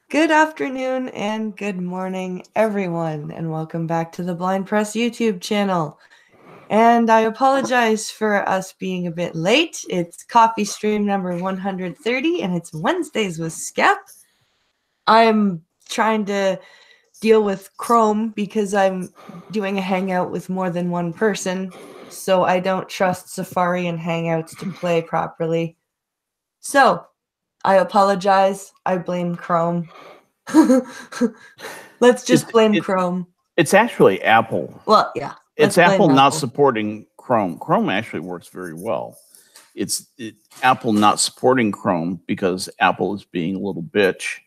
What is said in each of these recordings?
Good afternoon and good morning, everyone, and welcome back to the Blind Press YouTube channel. And I apologize for us being a bit late. It's coffee stream number 130, and it's Wednesdays with Skep. I'm trying to deal with Chrome because I'm doing a hangout with more than one person, so I don't trust Safari and Hangouts to play properly. So, I apologize. I blame Chrome. Let's just blame Chrome. It's actually Apple. Well, yeah. It's Apple not supporting Chrome. Chrome actually works very well. It's Apple not supporting Chrome because Apple is being a little bitch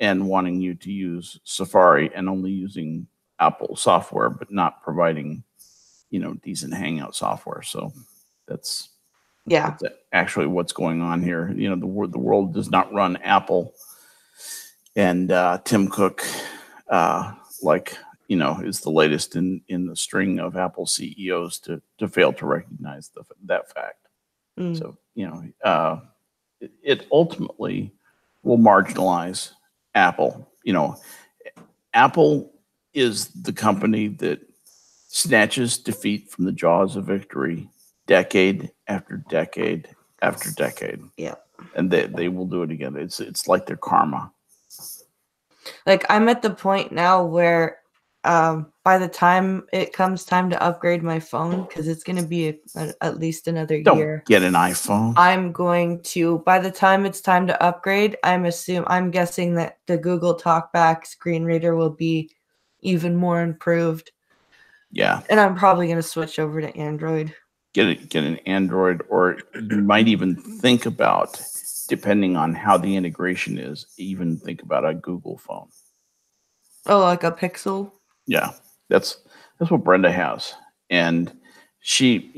and wanting you to use Safari and only using Apple software, but not providing, decent Hangout software. So that's actually what's going on here. The world does not run Apple, and Tim Cook, is the latest in the string of Apple CEOs to fail to recognize that fact. So it ultimately will marginalize Apple. Apple is the company that snatches defeat from the jaws of victory decade after decade after decade. Yeah. And they will do it again. It's like their karma. Like, I'm at the point now where by the time it comes time to upgrade my phone, because it's going to be at least another year. Don't get an iPhone. I'm going to, by the time it's time to upgrade, I'm guessing that the Google TalkBack screen reader will be even more improved. Yeah. And I'm probably going to switch over to Android. Get an Android, or you might even think about, depending on how the integration is, even think about a Google phone. Oh, like a Pixel? Yeah, that's what Brenda has. And she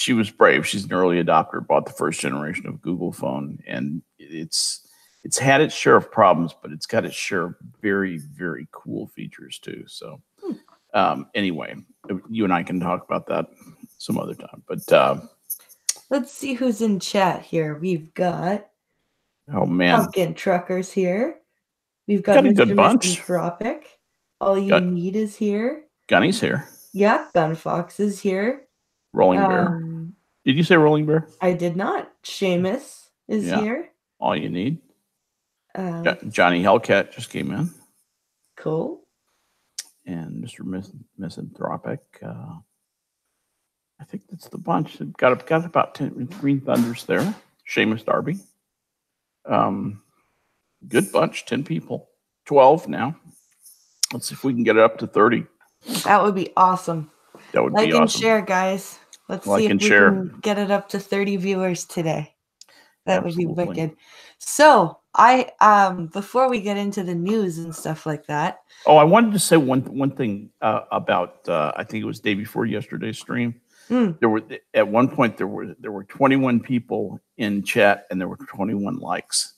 was brave. She's an early adopter, bought the first generation of Google phone, and it's had its share of problems, but it's got its share of very, very cool features too. So anyway, you and I can talk about that some other time. But let's see who's in chat here. We've got Pumpkin Truckers here. We've got a good bunch. Misanthropic. All You Need is here. Gunny's here. Yeah, Gunfox is here. Rolling Bear. Did you say Rolling Bear? I did not. Seamus is here. All You Need. Johnny Hellcat just came in. Cool. And Mr. Misanthropic. I think that's the bunch. Got about 10 Green Thunders there. Seamus Darby. Good bunch. 10 people. 12 now. Let's see if we can get it up to 30. That would be awesome. That would be awesome. Like and share, guys. Let's see if we can get it up to 30 viewers today. That would be wicked. So before we get into the news and stuff like that. Oh, I wanted to say one thing about I think it was day before yesterday's stream. There were at one point there were 21 people in chat and there were 21 likes.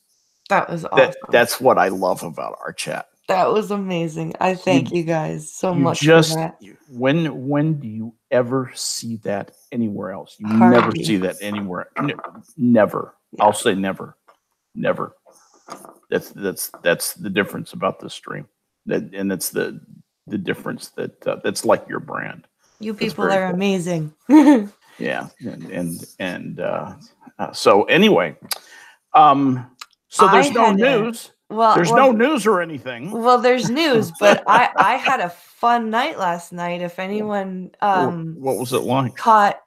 That was awesome. That's what I love about our chat. That was amazing. I thank you guys so much for that. When do you ever see that anywhere else? You never see that anywhere. Never. Yeah. I'll say never. Never. That's the difference about this stream. And that's the difference that's like your brand. You people are cool. Amazing. Yeah. And so anyway, so there's no news. There's no news or anything. Well, there's news, but I had a fun night last night. If anyone what was it like? Caught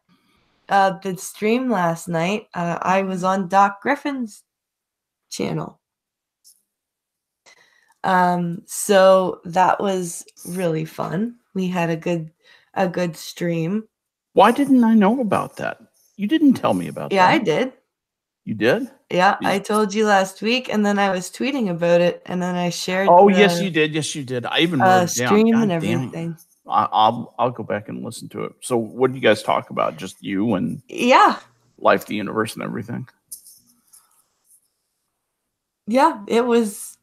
the stream last night, I was on Doc Griffin's channel. So that was really fun. We had a good stream. Why didn't I know about that? You didn't tell me about that. Yeah, I did. You did? Yeah, I told you last week, and then I was tweeting about it, and then I shared. Oh, yes, you did. Yes, you did. I even wrote it down. Stream and everything. I'll go back and listen to it. So, what did you guys talk about? Just you and life, the universe, and everything. Yeah, it was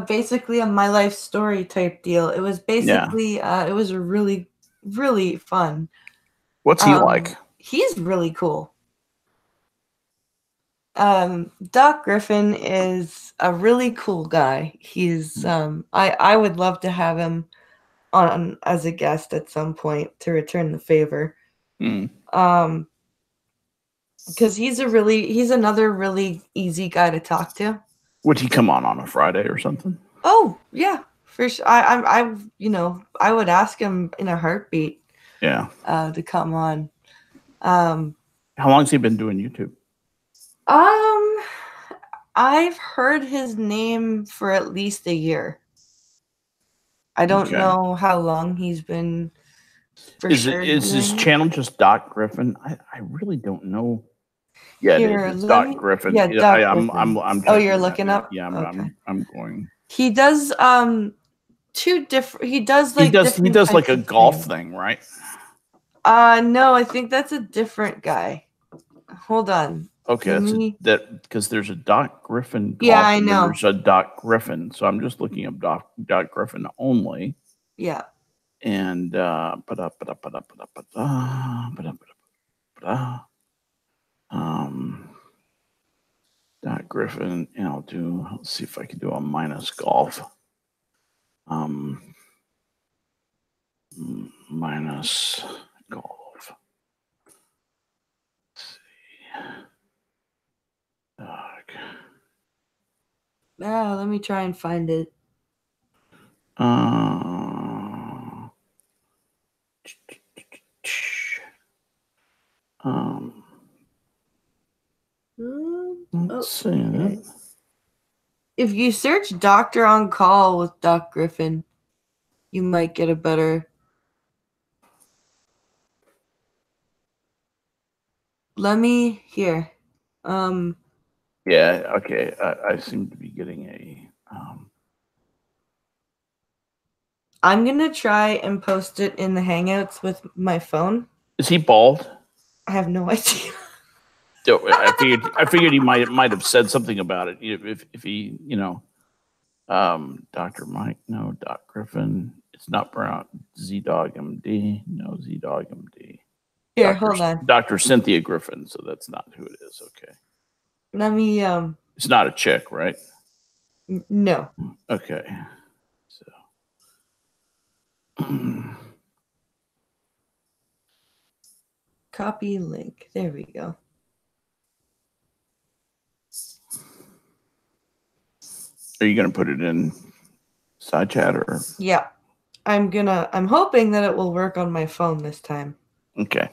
basically a my life story type deal. It was basically it was really, really fun. What's he like? He's really cool. Doc Griffin is a really cool guy. He's I would love to have him on as a guest at some point to return the favor. Because he's another really easy guy to talk to. Would he come on a Friday or something? Oh yeah, for sure. I would ask him in a heartbeat. Yeah. To come on. How long's he been doing YouTube? I've heard his name for at least a year. I don't know how long he's been. Is his channel just Doc Griffin? I really don't know. Yeah, it's Doc Griffin. Yeah, Doc Griffin. I'm oh, you're looking up? Yeah, I'm going. He does two different. He does like a golf thing, right? No, I think that's a different guy. Hold on. Okay, that because there's a Doc Griffin. Golf, yeah, I know. There's a Doc Griffin, so I'm just looking up Doc Griffin only. Yeah. And Doc Griffin, and let's see if I can do a minus golf. Minus golf. Let's see. Doc. Let me try and find it. Let's see that. If you search Doctor on Call with Doc Griffin, you might get a better. Let me here. Yeah, okay. I seem to be getting a I'm gonna try and post it in the Hangouts with my phone. Is he bald? I have no idea. I figured he might have said something about it if he Dr. Mike, no, Doc Griffin, it's not Brown, Z-Dog MD, no, Z-Dog MD. Here, hold on. Dr. Cynthia Griffin, so that's not who it is. Okay. Let me It's not a chick, right? No. Okay. So copy link. There we go. Are you gonna put it in side chat or? Yeah. I'm hoping that it will work on my phone this time. Okay.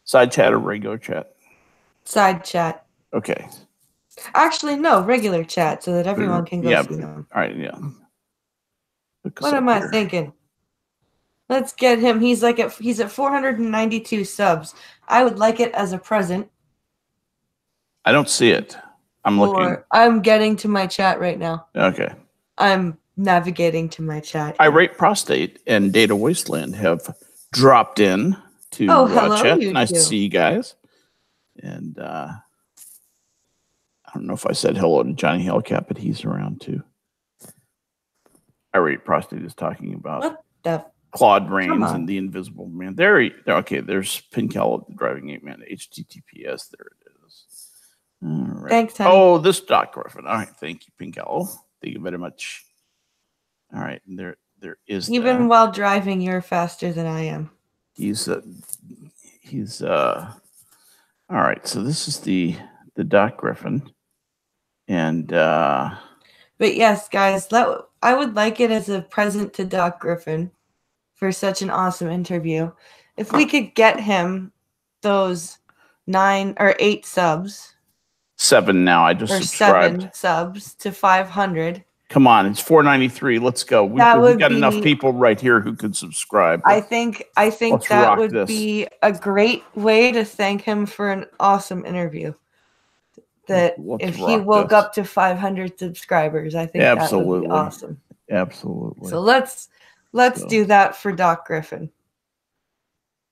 Side chat or regular chat? Side chat. Okay. Actually, no, regular chat so that everyone can go see them. All right, yeah. What am I thinking? Let's get him. He's at 492 subs. I would like it as a present. I don't see it. I'm looking. I'm getting to my chat right now. Okay. I'm navigating to my chat. Irate Prostate and Data Wasteland have dropped in to hello, chat. Nice to see you guys. And I don't know if I said hello to Johnny Hellcat, but he's around too. Irate Prostate is talking about what the Claude Rains and the Invisible Man. Okay, there's Pinkel, the Driving Ape Man, HTTPS. There it is. All right. Thanks, honey. Oh, this Doc Griffin. All right, thank you, Pinkel. Thank you very much. All right, and there is even while driving, you're faster than I am. He's all right. So this is the Doc Griffin, and but yes, guys, I would like it as a present to Doc Griffin for such an awesome interview. If we could get him those 9 or 8 subs. 7 now. I just subscribed. 7 subs to 500. Come on, it's 493. Let's go. We've got enough people right here who could subscribe. I think that would be a great way to thank him for an awesome interview. That if he woke up to 500 subscribers, I think that would be awesome. Absolutely. So let's do that for Doc Griffin.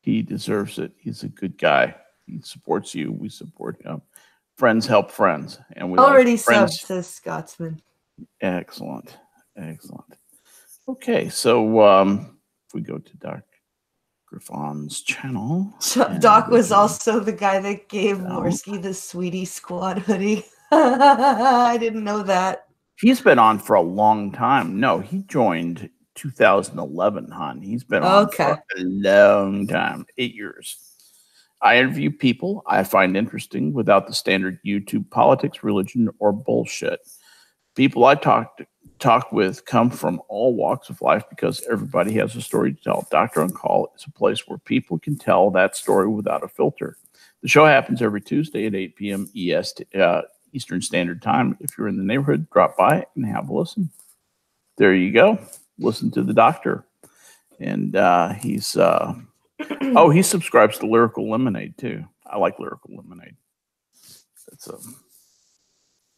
He deserves it. He's a good guy. He supports you. We support him. Friends help friends, and we already subbed, says Scotsman. Excellent. Okay, so if we go to Doc Griffon's channel. Doc was also the guy that gave Worski the Sweetie Squad hoodie. I didn't know that. He's been on for a long time. No, he joined 2011, hon. He's been on for a long time, 8 years. I interview people I find interesting without the standard YouTube politics, religion, or bullshit. People I talk with come from all walks of life because everybody has a story to tell. Doctor on Call is a place where people can tell that story without a filter. The show happens every Tuesday at 8 p.m. Eastern Standard Time. If you're in the neighborhood, drop by and have a listen. There you go. Listen to the doctor. And he subscribes to Lyrical Lemonade too. I like Lyrical Lemonade. That's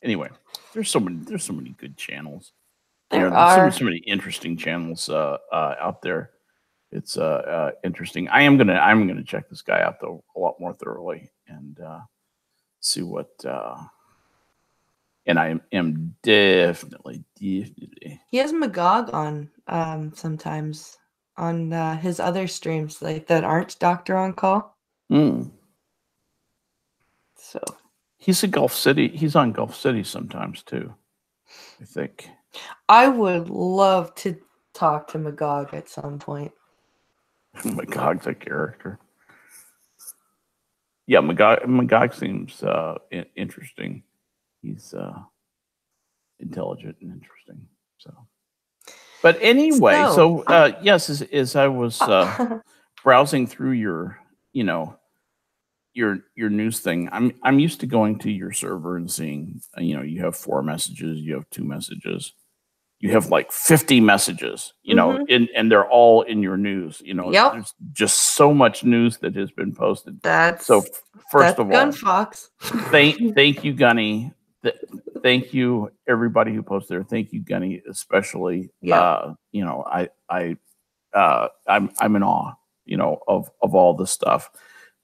anyway. There's so many good channels. There's so many interesting channels out there. It's interesting. I'm gonna check this guy out though a lot more thoroughly and see what. And I am definitely. He has Magog on sometimes on his other streams like that aren't Doctor on Call. So he's in Gulf City. He's on Gulf City sometimes too, I think. I would love to talk to Magog at some point. Magog's a character. Yeah, Magog seems interesting. He's intelligent and interesting. So, but anyway, yes, as I was browsing through your news thing, I'm used to going to your server and seeing you have 4 messages, you have 2 messages, you have like 50 messages, and they're all in your news. There's just so much news that has been posted. First of all, Gunfox. thank you, Gunny. Thank you, everybody who posted there. Thank you, Gunny, especially. I'm in awe, of all this stuff.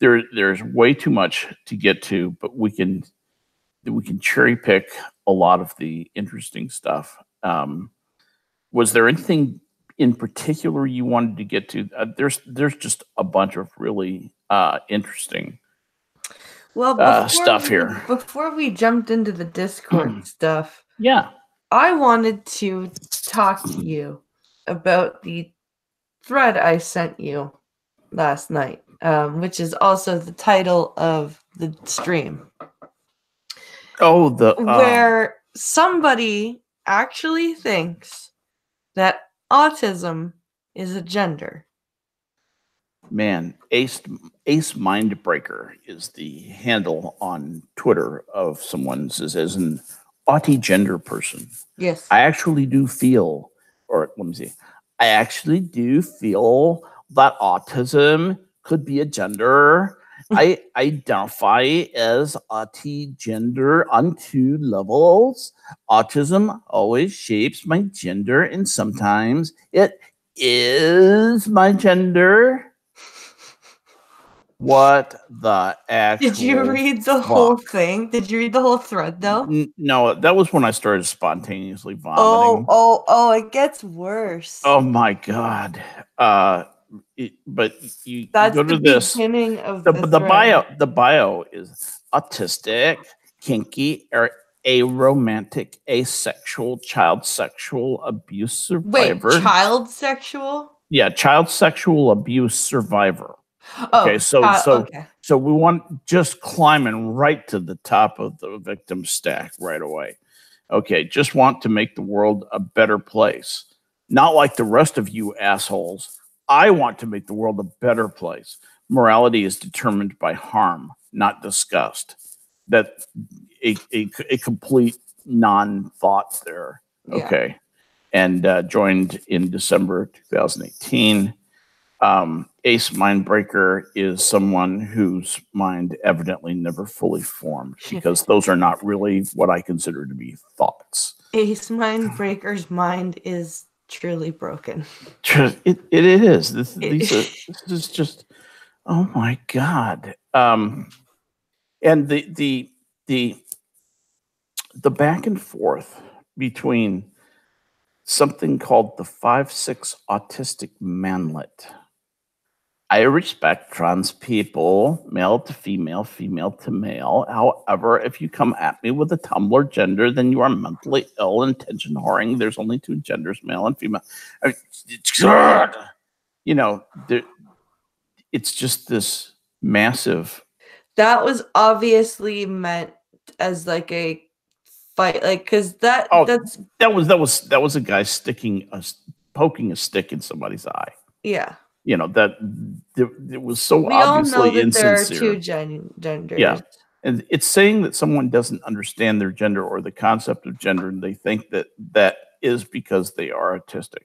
There's way too much to get to, but we can cherry pick a lot of the interesting stuff. Was there anything in particular you wanted to get to? There's just a bunch of really interesting stuff here. Before we jumped into the Discord stuff, yeah, I wanted to talk to you about the thread I sent you last night, which is also the title of the stream. Oh, where somebody actually thinks that autism is a gender. Man, Ace Mindbreaker is the handle on Twitter of someone says as an Autigender person. Yes. I actually do feel that autism could be a gender. I identify as Autigender on 2 levels. Autism always shapes my gender, and sometimes it is my gender. What the actual Did you read the whole thing? Did you read the whole thread, though? No, that was when I started spontaneously vomiting. Oh, it gets worse. Oh, my God. But you go to this. Beginning of the bio. The bio is autistic, kinky, or aromantic, asexual, child sexual abuse survivor. Wait, child sexual? Yeah, child sexual abuse survivor. Okay, so we want just climbing right to the top of the victim stack right away. Okay, just want to make the world a better place. Not like the rest of you assholes. I want to make the world a better place. Morality is determined by harm, not disgust. That's a complete non-thought there. Yeah. Okay. And joined in December 2018. Ace Mindbreaker is someone whose mind evidently never fully formed because those are not really what I consider to be thoughts. Ace Mindbreaker's mind is truly broken. It is. This is just, oh my God. And the back and forth between something called the 5-6 autistic manlet I respect trans people, male to female, female to male. However, if you come at me with a Tumblr gender, then you are mentally ill and attention whoring. There's only two genders, male and female. I mean, you know, it's just this massive. That was obviously meant as like a fight, like because that's that was a guy poking a stick in somebody's eye. Yeah. You know, that it was so we obviously all know that insincere. There are two genders. Yeah. And it's saying that someone doesn't understand their gender or the concept of gender, and they think that that is because they are autistic.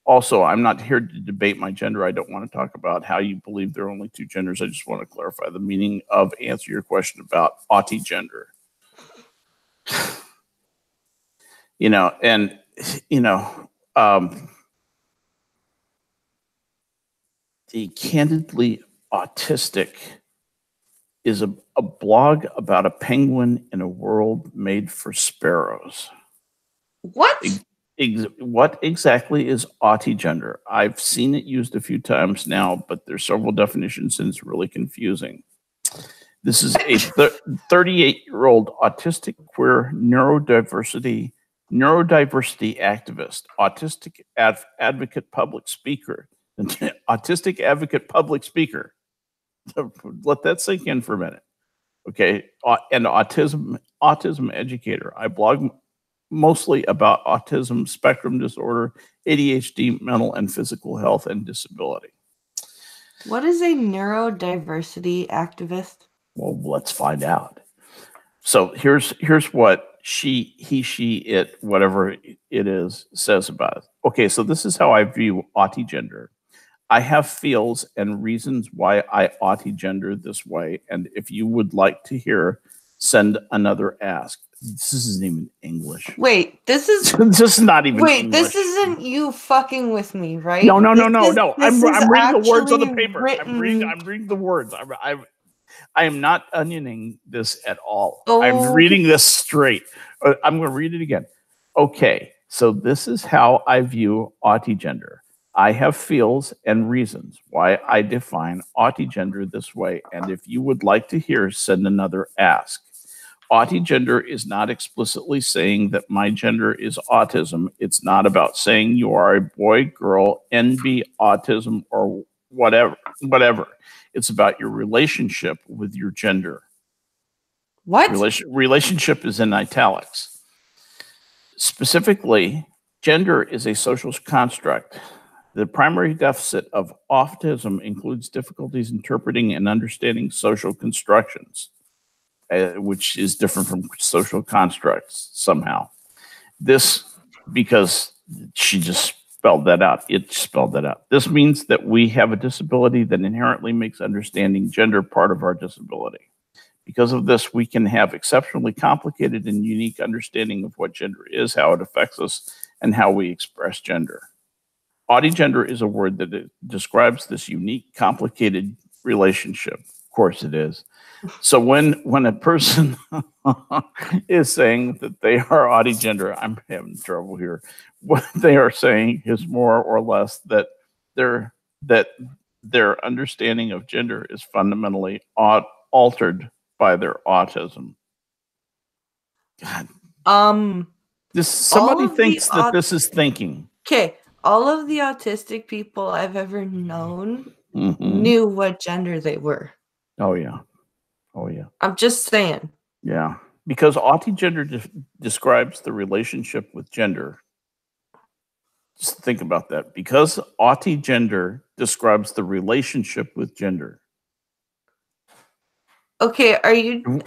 Also, I'm not here to debate my gender. I don't want to talk about how you believe there are only two genders. I just want to clarify the meaning of answer your question about Autigender. You know, and, you know, the Candidly Autistic is a blog about a penguin in a world made for sparrows. What? What exactly is Autigender? I've seen it used a few times now, but there's several definitions and it's really confusing. This is a 38-year-old autistic queer neurodiversity activist, autistic advocate public speaker, autistic advocate public speaker. Let that sink in for a minute. Okay. And autism educator. I blog mostly about autism spectrum disorder, ADHD, mental and physical health, and disability. What is a neurodiversity activist? Well, let's find out. So here's what he, she, it, whatever it is, says about it. Okay, so this is how I view Autigender. I have feels and reasons why I Autigender this way, and if you would like to hear, send another ask. This isn't even English. Wait, this is this is not even. Wait, English. This isn't you fucking with me, right? No. I'm reading the words on the paper. Written... I'm reading the words. I am not onioning this at all. Oh. I'm reading this straight. I'm going to read it again. Okay, so this is how I view Autigender. I have feels and reasons why I define Autigender this way, and if you would like to hear, send another ask. Autigender is not explicitly saying that my gender is autism. It's not about saying you are a boy, girl, NB, autism, or whatever. It's about your relationship with your gender. What? Relationship is in italics. Specifically, gender is a social construct. The primary deficit of autism includes difficulties interpreting and understanding social constructions, which is different from social constructs somehow. This, because she just spelled that out. It spelled that out. This means that we have a disability that inherently makes understanding gender part of our disability. Because of this, we can have exceptionally complicated and unique understanding of what gender is, how it affects us, and how we express gender. Autigender is a word that describes this unique, complicated relationship. Of course it is. So when a person is saying that they are Autigender, I'm having trouble here. What they are saying is more or less that their understanding of gender is fundamentally altered by their autism. God. Somebody thinks that this is thinking. Okay, all of the autistic people I've ever known knew what gender they were. Oh yeah. Oh yeah. I'm just saying. Yeah, because Autigender describes the relationship with gender. Just think about that. Because Autigender describes the relationship with gender. Okay,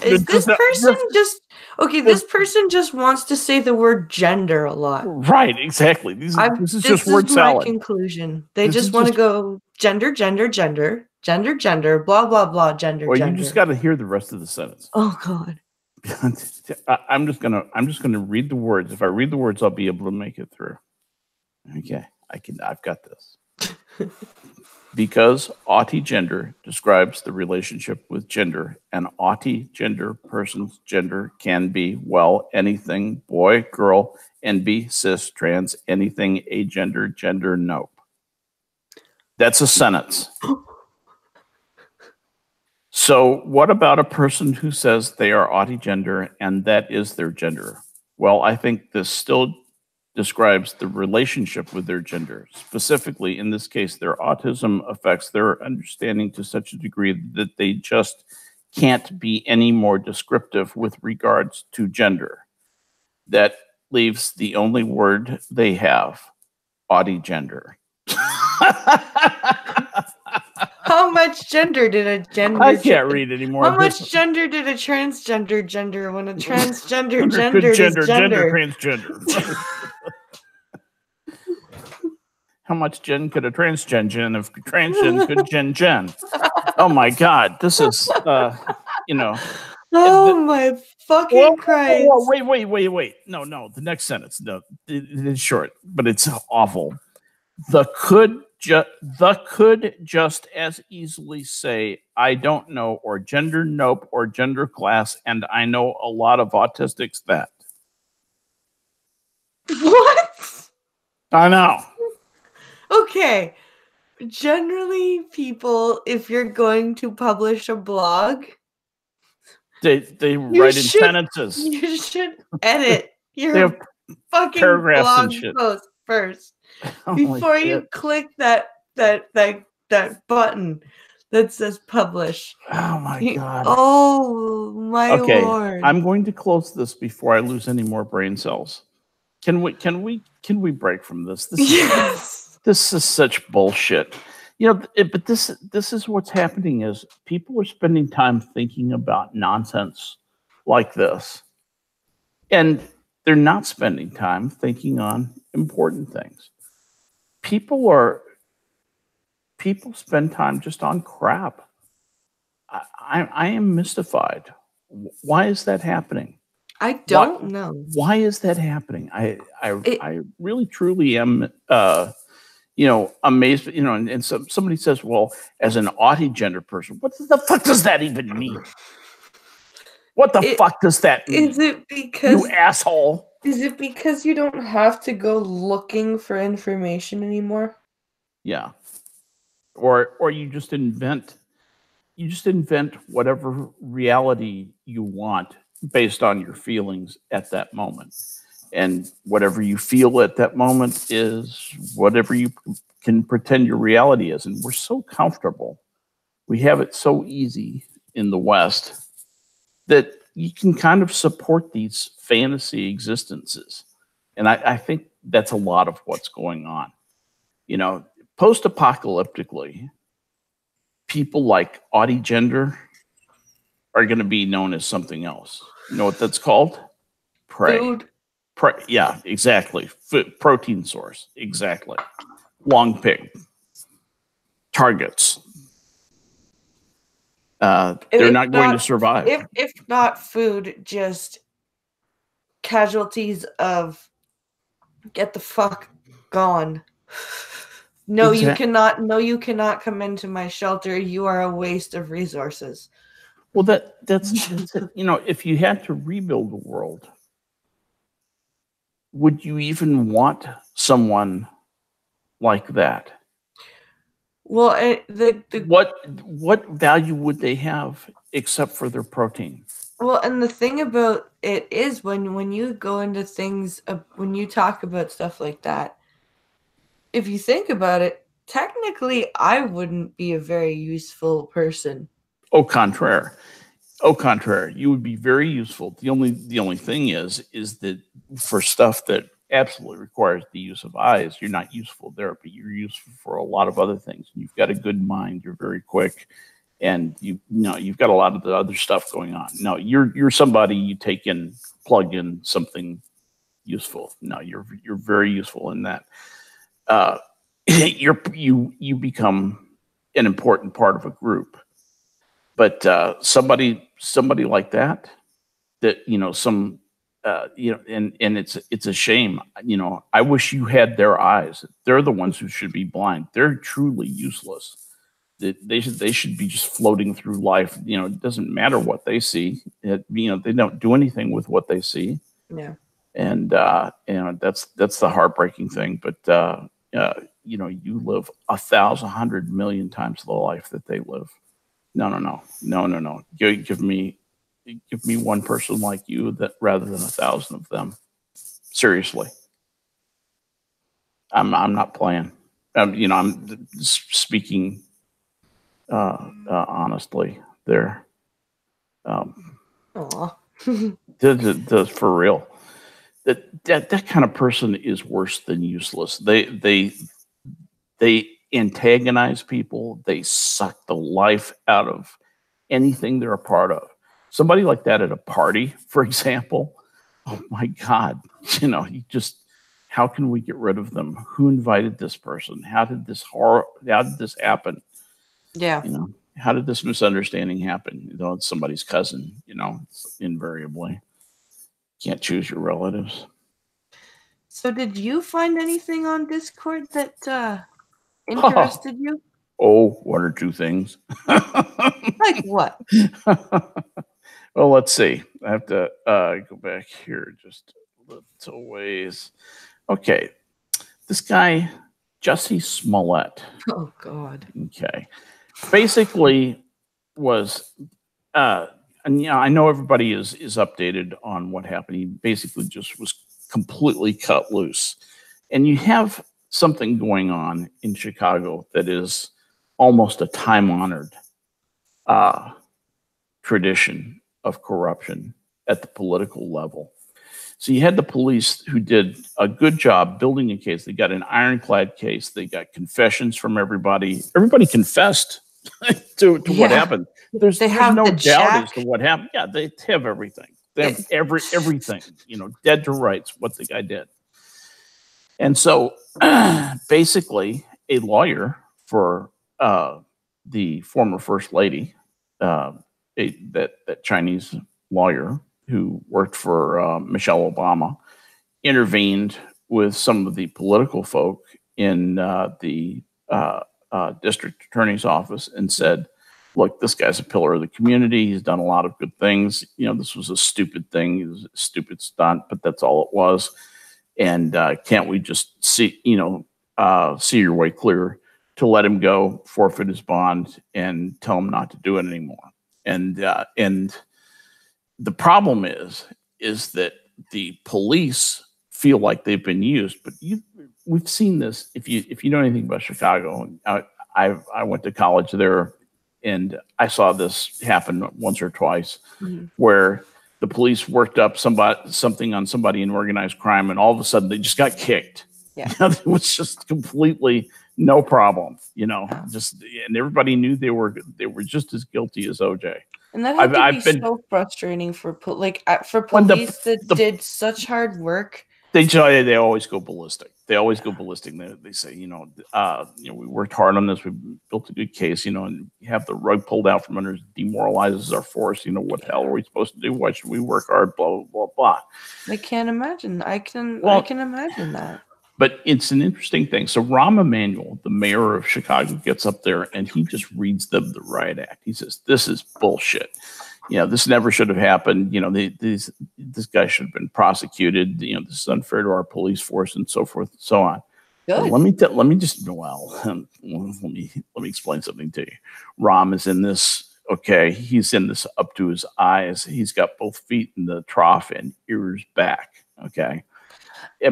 is this person just okay? This person just wants to say the word gender a lot. Right, exactly. This is just word salad. My conclusion. They just want to go gender, blah blah blah, gender. Well, you just got to hear the rest of the sentence. Oh God. I'm just gonna read the words. If I read the words, I'll be able to make it through. Okay, I've got this. Because Autigender describes the relationship with gender, an Autigender person's gender can be, well, anything, boy, girl, NB, cis, trans, anything, agender, gender, nope. That's a sentence. So, what about a person who says they are Autigender and that is their gender? Well, I think this still describes the relationship with their gender. Specifically, in this case, their autism affects their understanding to such a degree that they just can't be any more descriptive with regards to gender. That leaves the only word they have, Autigender. How much gender did a gender? I can't read anymore. How much gender did a transgender gender when a transgender gendered is gender gender? transgender. How much gen could a transgen if transgen could gen? Oh my God, this is you know. Oh my fucking Christ! Wait. No. The next sentence. No, it's short, but it's awful. The could just as easily say I don't know, or gender nope, or gender class, and I know a lot of autistics that. What? I know. Okay. Generally, people, if you're going to publish a blog, they write in sentences. You should edit your fucking paragraphs blog and shit post first before you click that button that says publish. Oh my God. Oh my Lord. I'm going to close this before I lose any more brain cells. Can we break from this? This is such bullshit. But this is what's happening is people are spending time thinking about nonsense like this. And they're not spending time thinking on important things. People spend time just on crap. I am mystified. Why is that happening? I don't know. Why is that happening? I really truly am amazed, and somebody says, well, as an Autigender person, what the fuck does that even mean? What the fuck does that mean? Is it because you asshole? Is it because you don't have to go looking for information anymore? Yeah. Or you just invent whatever reality you want based on your feelings at that moment. And whatever you feel at that moment is whatever you can pretend your reality is. And we're so comfortable. We have it so easy in the West that you can kind of support these fantasy existences. And I think that's a lot of what's going on. Post-apocalyptically, people like Autigender are going to be known as something else. You know what that's called? Prey. Food. Yeah, exactly. Protein source. Exactly. Long pig. Targets. They're not going to survive. If not food, just casualties of get the fuck gone. No, you cannot. No, you cannot come into my shelter. You are a waste of resources. Well, that's it. If you had to rebuild the world, would you even want someone like that? Well, what value would they have except for their protein? Well, and the thing about it is when you go into things, when you talk about stuff like that, if you think about it, technically, I wouldn't be a very useful person. Au contraire. You would be very useful. The only thing is that for stuff that absolutely requires the use of eyes, you're not useful there, but you're useful for a lot of other things. You've got a good mind. You're very quick, and you've got a lot of the other stuff going on. No, you're somebody you take in, plug in something useful. No, you're very useful in that. You become an important part of a group. But somebody like that and it's a shame. I wish you had their eyes. They're the ones who should be blind. They're truly useless. They should be just floating through life. It doesn't matter what they see. They don't do anything with what they see. Yeah. And that's the heartbreaking thing. But you live 1,000 million times the life that they live. No. Give me one person like you that rather than 1,000 of them. Seriously, I'm not playing. I'm speaking honestly there. For real. That kind of person is worse than useless. They antagonize people. They suck the life out of anything they're a part of. Somebody like that at a party, for example, oh my God, you just, how can we get rid of them? Who invited this person? How did this happen? Yeah. How did this misunderstanding happen? It's somebody's cousin, it's invariably. Can't choose your relatives. So did you find anything on Discord that interested you? Oh, one or two things. Like what? Well, let's see. I have to go back here just a little ways. Okay. This guy, Jussie Smollett. Oh, God. Okay. Basically was, and I know everybody is updated on what happened. He basically just was completely cut loose. And you have something going on in Chicago that is almost a time-honored tradition of corruption at the political level. So you had the police who did a good job building a case. They got an ironclad case. They got confessions from everybody. Everybody confessed to what happened. There's no doubt as to what happened. Yeah, they have everything. They have everything, dead to rights, what the guy did. And so basically a lawyer for the former first lady, that Chinese lawyer who worked for Michelle Obama, intervened with some of the political folk in the district attorney's office and said, look, this guy's a pillar of the community. He's done a lot of good things. This was a stupid thing. It was a stupid stunt, but that's all it was. And can't we just see your way clear to let him go, forfeit his bond, and tell him not to do it anymore? And the problem is that the police feel like they've been used, but we've seen this. If you know anything about Chicago, I went to college there, and I saw this happen once or twice, where the police worked up something on somebody in organized crime, and all of a sudden they just got kicked. Yeah, it was just completely no problem. And everybody knew they were just as guilty as OJ. And that had to be so frustrating for police that did such hard work. They always go ballistic. They say, we worked hard on this. We built a good case, and you have the rug pulled out from under us, demoralizes our force. What the hell are we supposed to do? Why should we work hard? Blah, blah, blah, blah. I can't imagine. I can imagine that. But it's an interesting thing. So Rahm Emanuel, the mayor of Chicago, gets up there and he just reads them the riot act. He says, this is bullshit. This never should have happened. This guy should have been prosecuted. This is unfair to our police force and so forth and so on. Let me explain something to you. Rahm is in this. Okay, he's in this up to his eyes. He's got both feet in the trough and ears back. Okay.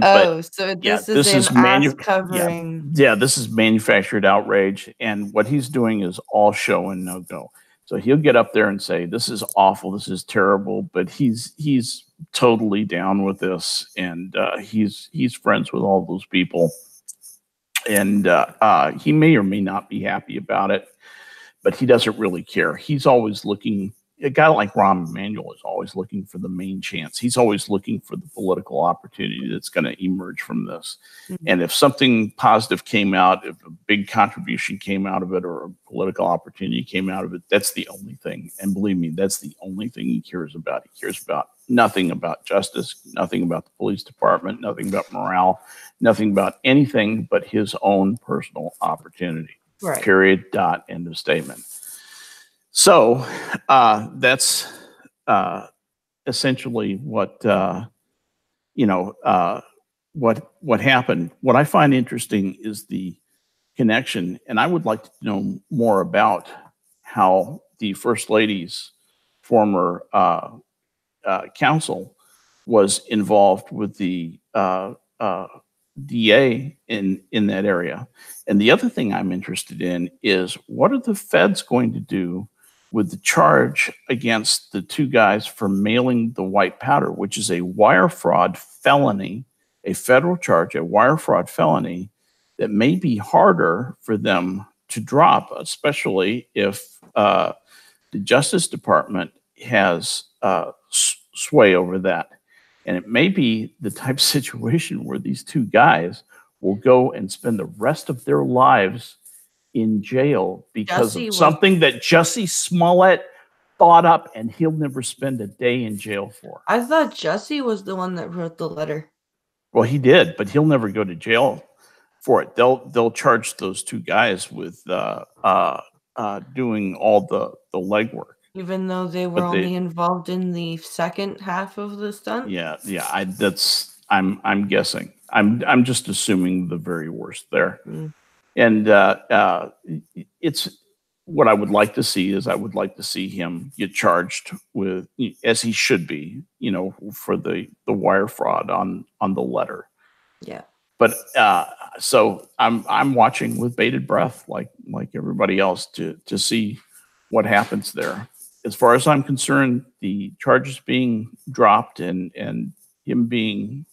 So this is ass covering. Yeah, this is manufactured outrage, and what he's doing is all show and no go. So he'll get up there and say, "This is awful. This is terrible," but he's totally down with this, and he's friends with all those people, and he may or may not be happy about it, but he doesn't really care. He's always looking. A guy like Rahm Emanuel is always looking for the main chance. He's always looking for the political opportunity that's going to emerge from this. Mm-hmm. And if something positive came out, if a big contribution came out of it, or a political opportunity came out of it, that's the only thing. And believe me, that's the only thing he cares about. He cares about nothing about justice, nothing about the police department, nothing about morale, nothing about anything but his own personal opportunity. Right. Period. Dot. End of statement. So that's essentially what what happened. What I find interesting is the connection, and I would like to know more about how the First Lady's former counsel was involved with the DA in that area. And the other thing I'm interested in is, what are the feds going to do with the charge against the two guys for mailing the white powder, which is a wire fraud felony, a federal charge, a wire fraud felony that may be harder for them to drop, especially if the Justice Department has sway over that. And it may be the type of situation where these two guys will go and spend the rest of their lives in jail because of something that Jussie Smollett thought up, and he'll never spend a day in jail for. I thought Jussie was the one that wrote the letter. Well, he did, but he'll never go to jail for it. They'll charge those two guys with doing all the legwork. Even though they were only involved in the second half of the stunt? Yeah. I'm guessing. I'm just assuming the very worst there. Mm. And it's what I would like to see is I would like to see him get charged with, as he should be, for the wire fraud on the letter. Yeah. But so I'm watching with bated breath, like everybody else, to see what happens there. As far as I'm concerned, the charges being dropped and him being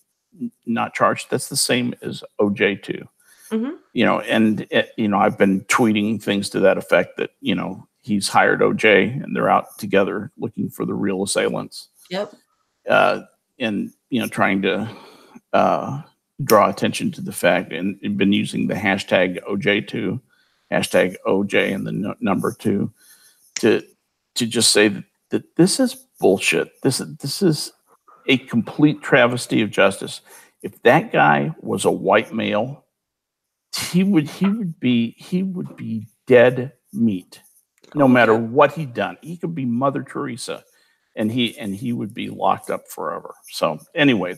not charged, that's the same as OJ too. Mm-hmm. I've been tweeting things to that effect that, he's hired OJ and they're out together looking for the real assailants. Yep. And, trying to draw attention to the fact, and been using the hashtag OJ2, hashtag OJ and the number 2 to just say that this is bullshit. This is a complete travesty of justice. If that guy was a white male, he would be dead meat, no matter what he'd done. He could be Mother Teresa, and he would be locked up forever. So anyway,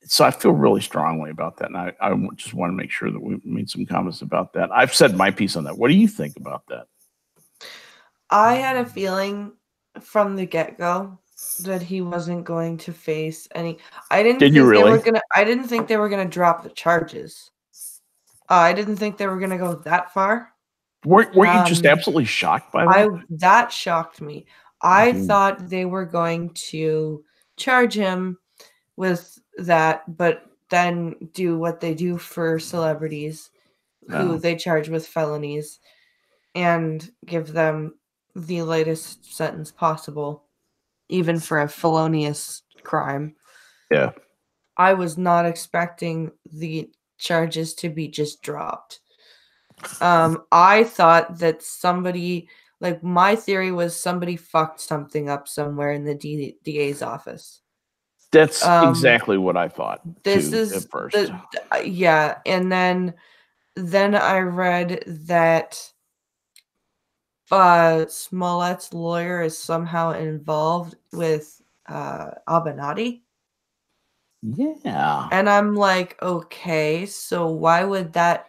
so I feel really strongly about that, and I just want to make sure that we made some comments about that. I've said my piece on that. What do you think about that? I had a feeling from the get-go that he wasn't going to face any. I didn't think they were gonna drop the charges. I didn't think they were gonna go that far. Weren't you just absolutely shocked by that? That shocked me. I thought they were going to charge him with that, but then do what they do for celebrities who they charge with felonies and give them the lightest sentence possible, even for a felonious crime. Yeah. I was not expecting the charges to be just dropped. I thought that somebody, my theory was somebody fucked something up somewhere in the DA's office. That's exactly what I thought. This is at first. And then I read that Smollett's lawyer is somehow involved with Avenatti. Yeah. And I'm like, okay, so why would that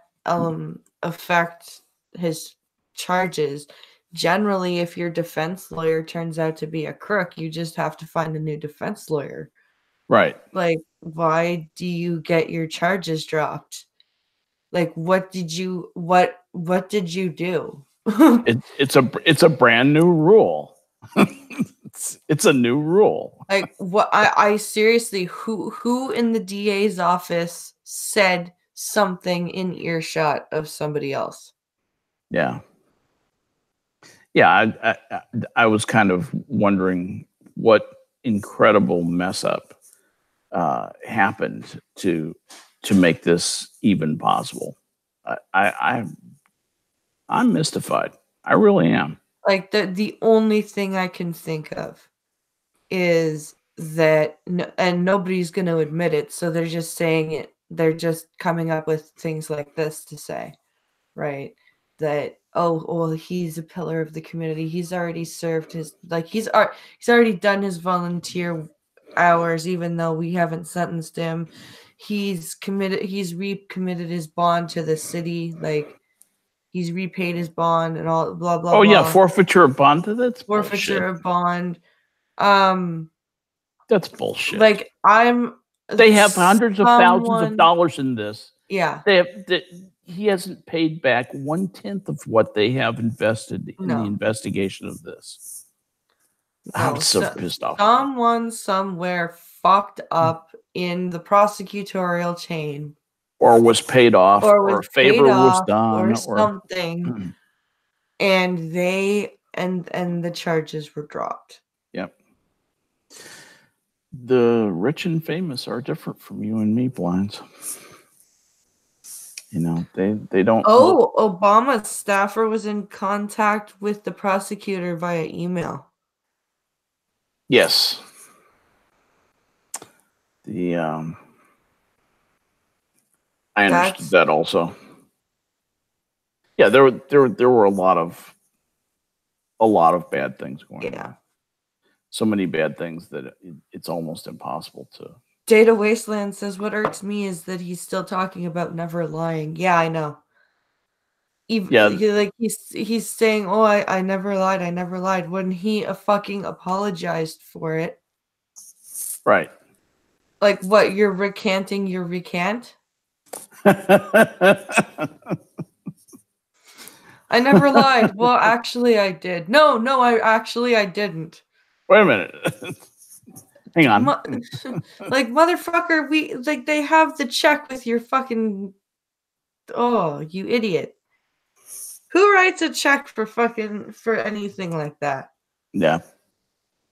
affect his charges? Generally, if your defense lawyer turns out to be a crook, you just have to find a new defense lawyer. Right. Why do you get your charges dropped? What did you do? It's a brand new rule. it's a new rule. What I seriously, who in the DA's office said something in earshot of somebody else? Yeah. Yeah, I was kind of wondering what incredible mess up happened to make this even possible. I'm mystified. I really am. The only thing I can think of is that, and nobody's going to admit it, so they're just saying it. They're just coming up with things like this to say, right? That, oh, well, he's a pillar of the community. He's already served his, he's already done his volunteer hours, even though we haven't sentenced him. He's recommitted his bond to the city. he's repaid his bond and all blah blah. Oh blah. yeah, forfeiture of bond. That's forfeiture bullshit. of bond. That's bullshit. Like they have hundreds of thousands of dollars in this. Yeah. He hasn't paid back 1/10 of what they have invested in the investigation of this. I'm so pissed off. Someone somewhere fucked up in the prosecutorial chain. Or was paid off, or a favor was done, or something. And the charges were dropped. Yep. The rich and famous are different from you and me, blinds. You know, they don't. Obama's staffer was in contact with the prosecutor via email. Yes. I understood that also. Yeah, there were a lot of bad things going on. So many bad things that it's almost impossible to. Data Wasteland says, what irks me is that he's still talking about never lying. Yeah, I know. He's saying, oh, I never lied, when he fucking apologized for it. Right. Like, what, you're recanting your recant? I never lied. Well, actually, I did. No, I didn't. Wait a minute. Hang on. Like, motherfucker, they have the check with your fucking. Oh, you idiot. Who writes a check for anything like that? Yeah.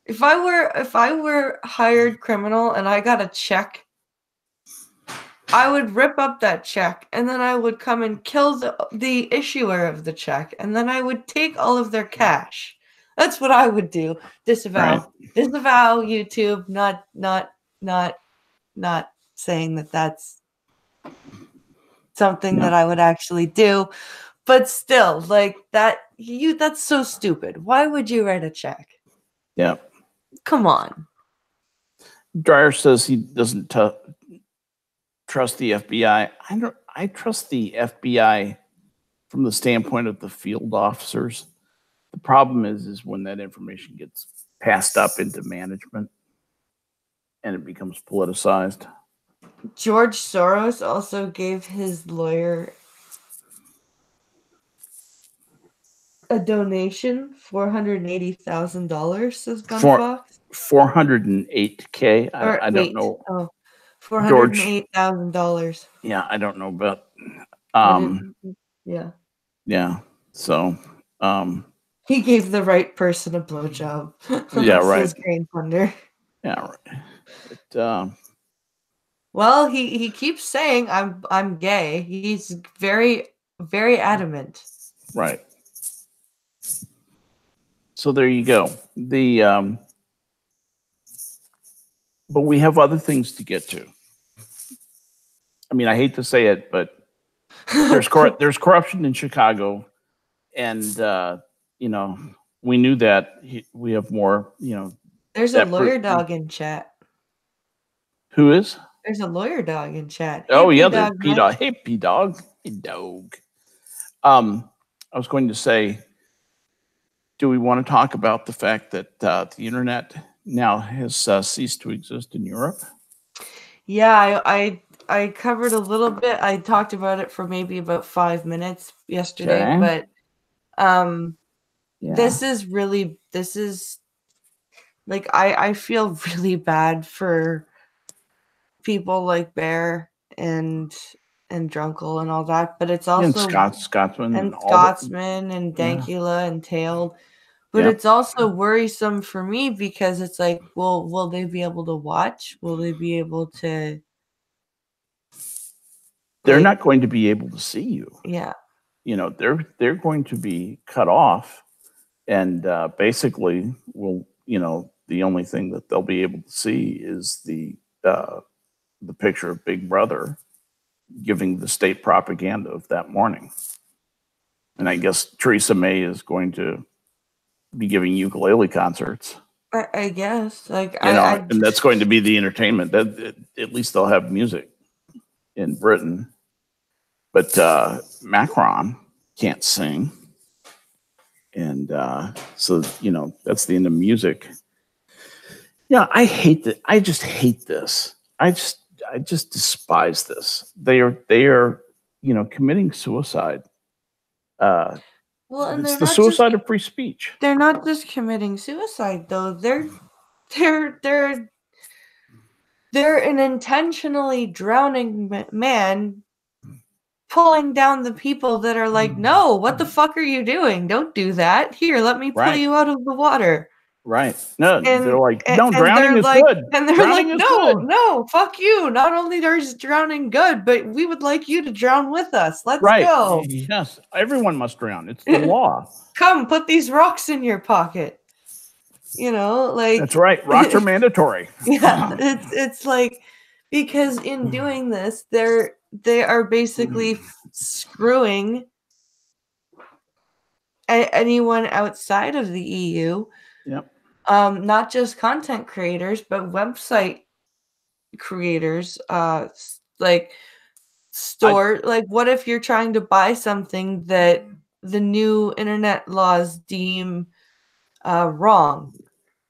If I were hired criminal and I got a check, I would rip up that check and then I would come and kill the issuer of the check and then I would take all of their cash. That's what I would do. Disavow. Right. Disavow YouTube. Not saying that that's something that I would actually do, but still, like that's so stupid. Why would you write a check? Yeah. Come on. Dreyer says he doesn't trust the FBI. I trust the FBI from the standpoint of the field officers. The problem is when that information gets passed up into management and it becomes politicized. George Soros also gave his lawyer a donation, $480,000, says Gunfox. $408K. I don't know. Oh, $408,000. Yeah, I don't know about. Yeah. Yeah. So. He gave the right person a blowjob. Yeah, right. Says Green Thunder. Yeah, right. But, well, he keeps saying I'm gay. He's very, very adamant. Right. So there you go. But we have other things to get to. I mean, I hate to say it, but there's corruption in Chicago, and we knew that. We have more. There's a lawyer dog in chat. Who is? There's a lawyer dog in chat. Oh yeah, there's P-Dog. Hey P-Dog. Hey dog. I was going to say, do we want to talk about the fact that the internet now has ceased to exist in Europe? Yeah, I covered a little bit. I talked about it for maybe about 5 minutes yesterday, but this is like I feel really bad for people like Bear and Drunkle and all that, but it's also Scotsman and Dankula and Tailed. But it's also worrisome for me because it's like, well, will they be able to watch? Will they be able to? They're not going to be able to see you. Yeah. They're going to be cut off, and basically, the only thing that they'll be able to see is the picture of Big Brother giving the state propaganda of that morning. And I guess Theresa May is going to be giving ukulele concerts. I guess, and that's going to be the entertainment. That at least they'll have music in Britain. But Macron, can't sing. And so, that's the end of music. Yeah, I hate that. I just hate this. I just despise this. They are, committing suicide. Well, and It's the suicide of free speech. They're not just committing suicide, though. They're an intentionally drowning man pulling down the people that are like, no, what the fuck are you doing? Don't do that. Here, let me pull you out of the water. Right. No, they're like, no, drowning is good. And they're like, no, fuck you. Not only is drowning good, but we would like you to drown with us. Let's go. Yes, everyone must drown. It's the law. Come, put these rocks in your pocket. That's right. Rocks are mandatory. Yeah, it's like, because in doing this, they are basically screwing anyone outside of the EU. Yep. Not just content creators, but website creators. Like what if you're trying to buy something that the new internet laws deem wrong?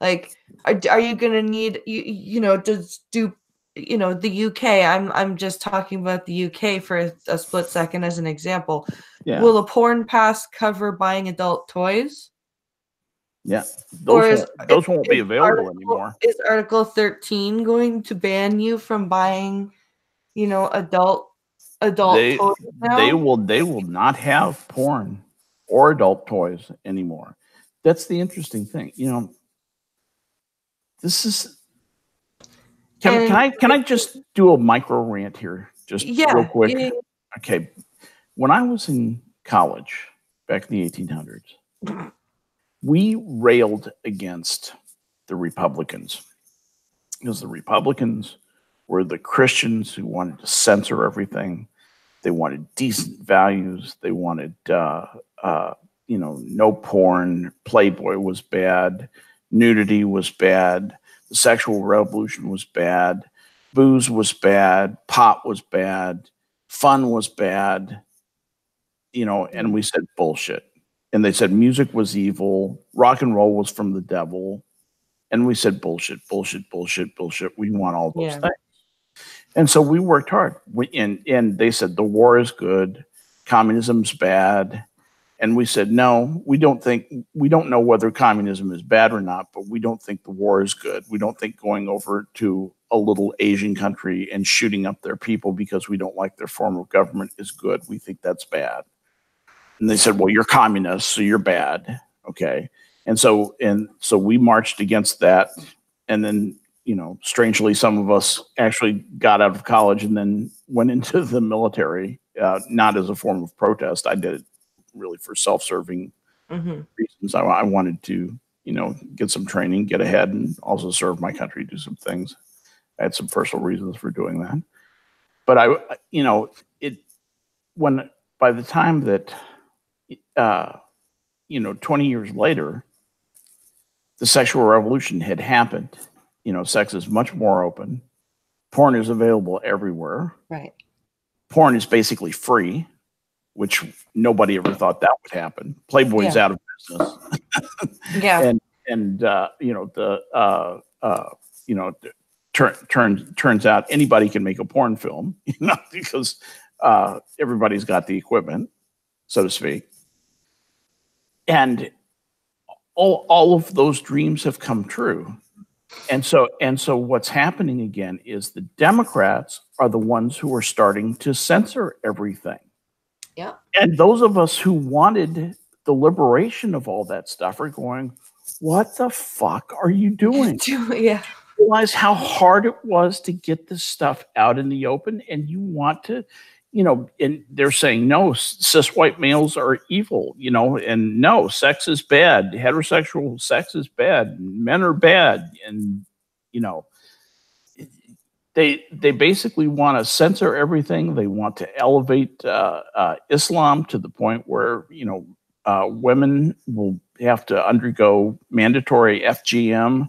Like, are you gonna need the UK? I'm just talking about the UK for a split second as an example. Yeah. Will a porn pass cover buying adult toys? Yeah, those won't be available anymore. Is Article 13 going to ban you from buying, adult toys now? They will not have porn or adult toys anymore. That's the interesting thing. This is. Can I just do a micro rant here, just real quick? Yeah. Okay, when I was in college back in the 1800s, we railed against the Republicans because the Republicans were the Christians who wanted to censor everything. They wanted decent values. They wanted, no porn. Playboy was bad. Nudity was bad. The sexual revolution was bad. Booze was bad. Pot was bad. Fun was bad. And we said bullshit. And they said music was evil. Rock and roll was from the devil. And we said bullshit, bullshit, bullshit, bullshit. We want all those things. And so we worked hard. And they said the war is good. Communism's bad. And we said, no, we don't know whether communism is bad or not, but we don't think the war is good. We don't think going over to a little Asian country and shooting up their people because we don't like their form of government is good. We think that's bad. And they said, well, you're communist, so you're bad. Okay. And so we marched against that. And then, strangely, some of us actually got out of college and then went into the military, not as a form of protest. I did it really for self-serving reasons. I wanted to, get some training, get ahead, and also serve my country, do some things. I had some personal reasons for doing that. But by the time that, 20 years later, the sexual revolution had happened. Sex is much more open. Porn is available everywhere. Right. Porn is basically free, which nobody ever thought that would happen. Playboy's out of business. Yeah. Turns out anybody can make a porn film, because everybody's got the equipment, so to speak. And all of those dreams have come true. And so what's happening again is the Democrats are the ones who are starting to censor everything. Yeah. And those of us who wanted the liberation of all that stuff are going, what the fuck are you doing? Yeah. Realize how hard it was to get this stuff out in the open, and you want to, and they're saying, no, cis white males are evil, and no, sex is bad. Heterosexual sex is bad. Men are bad. And, they basically want to censor everything. They want to elevate Islam to the point where, women will have to undergo mandatory FGM,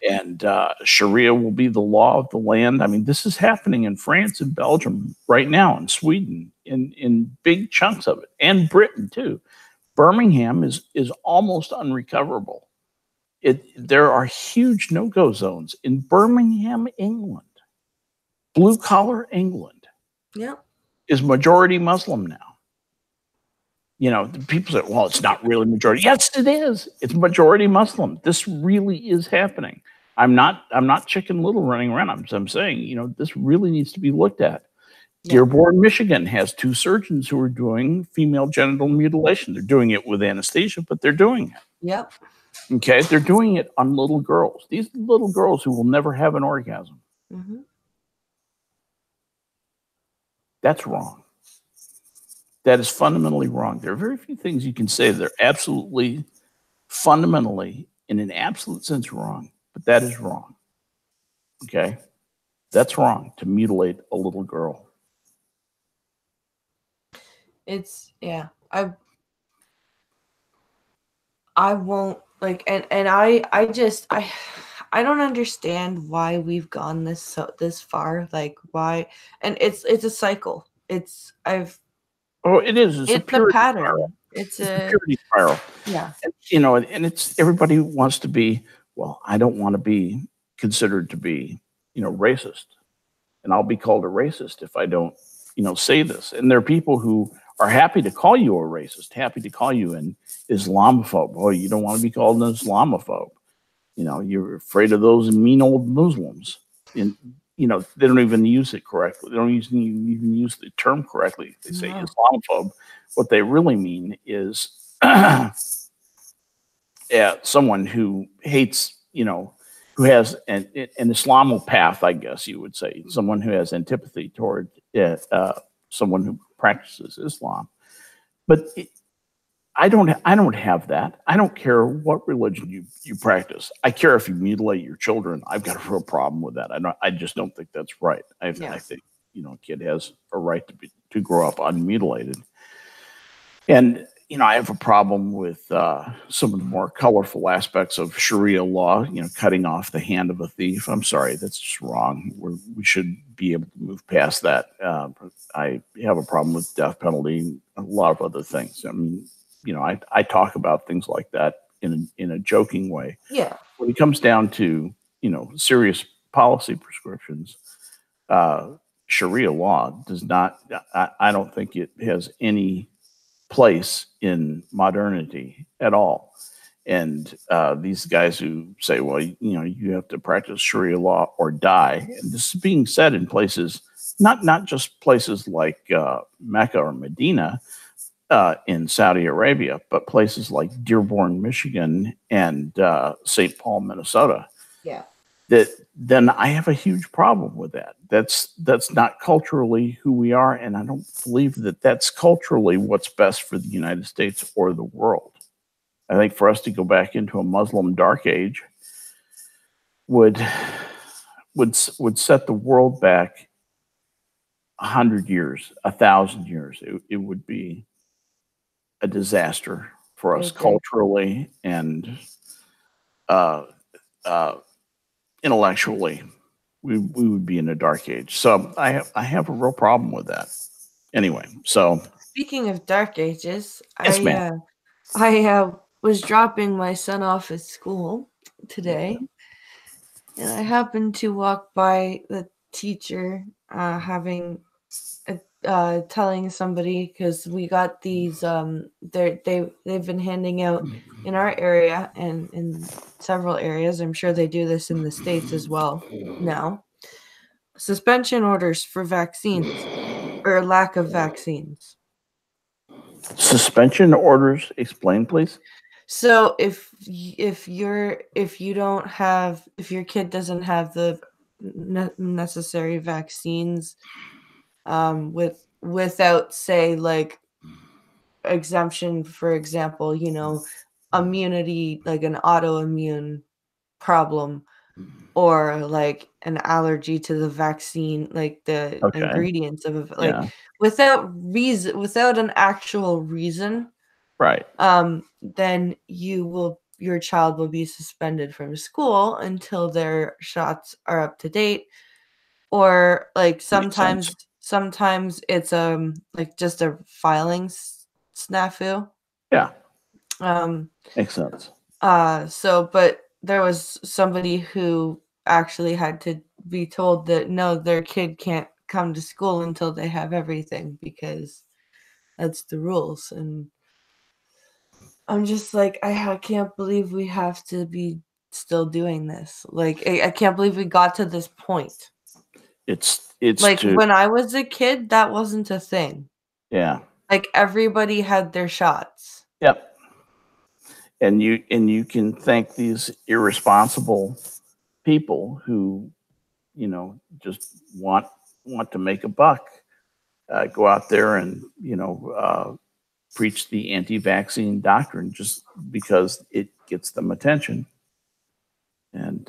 and Sharia will be the law of the land. I mean, this is happening in France and Belgium right now, and Sweden. in big chunks of it, and Britain too. Birmingham is almost unrecoverable. There are huge no-go zones in Birmingham, England. Blue collar England is majority Muslim now. People say, well, it's not really majority. Yes, it is. It's majority Muslim. This really is happening. I'm not Chicken Little running around. I'm saying, this really needs to be looked at. Dearborn, Michigan has 2 surgeons who are doing female genital mutilation. They're doing it with anesthesia, but they're doing it. Yep. Okay. They're doing it on little girls. These little girls who will never have an orgasm. Mm-hmm. That's wrong. That is fundamentally wrong. There are very few things you can say that are absolutely, fundamentally, in an absolute sense wrong, but that is wrong. Okay? That's wrong, to mutilate a little girl. I won't and I don't understand why we've gone this far. Like, why? And it's a cycle. It is. It's a pattern. Spiral. It's a purity spiral. Yeah. And it's everybody wants to be, well, I don't want to be considered to be, racist. And I'll be called a racist if I don't, say this. And there are people who are happy to call you a racist, happy to call you an Islamophobe. Oh, you don't want to be called an Islamophobe. You're afraid of those mean old Muslims. And, they don't even use it correctly. They don't even use the term correctly. They say Islamophobe. What they really mean is someone who hates, who has an Islamopath, I guess you would say, someone who has antipathy toward someone who practices Islam. But I don't have that. I don't care what religion you practice. I care if you mutilate your children. I've got a real problem with that. I just don't think that's right. I think a kid has a right to grow up unmutilated. And I have a problem with some of the more colorful aspects of Sharia law. Cutting off the hand of a thief. I'm sorry, that's just wrong. We should be able to move past that. I have a problem with death penalty and a lot of other things. I mean, I talk about things like that in a joking way. Yeah. When it comes down to serious policy prescriptions, Sharia law does not. I don't think it has any place in modernity at all. And these guys who say, well, you have to practice Sharia law or die. And this is being said in places, not just places like Mecca or Medina in Saudi Arabia, but places like Dearborn, Michigan, and St. Paul, Minnesota. Yeah. Then I have a huge problem with that. That's not culturally who we are, and I don't believe that that's culturally what's best for the United States or the world. I think for us to go back into a Muslim dark age would set the world back 100 years, 1,000 years. It would be a disaster for us culturally and intellectually. We would be in a dark age. So I have a real problem with that. Anyway, so speaking of dark ages, yes, I was dropping my son off at school today, and I happened to walk by the teacher telling somebody, because we got these they've been handing out in our area and in several areas. I'm sure they do this in the States as well now. Suspension orders for vaccines or lack of vaccines. Suspension orders, explain please. So if your kid doesn't have the necessary vaccines, without, say, like, exemption, for example, immunity, like an autoimmune problem, or like an allergy to the vaccine, like the ingredients of without an actual reason, right? Then your child will be suspended from school until their shots are up to date. Or like sometimes sometimes it's like just a filing snafu. Yeah, Um, makes sense. but there was somebody who actually had to be told that no, their kid can't come to school until they have everything because that's the rules. And I'm just like, I can't believe we have to be still doing this. Like, I can't believe we got to this point. It's Like, to when I was a kid, that wasn't a thing. yeah. Like, everybody had their shots. Yep. And you can thank these irresponsible people who, just want to make a buck, go out there and preach the anti-vaccine doctrine just because it gets them attention, and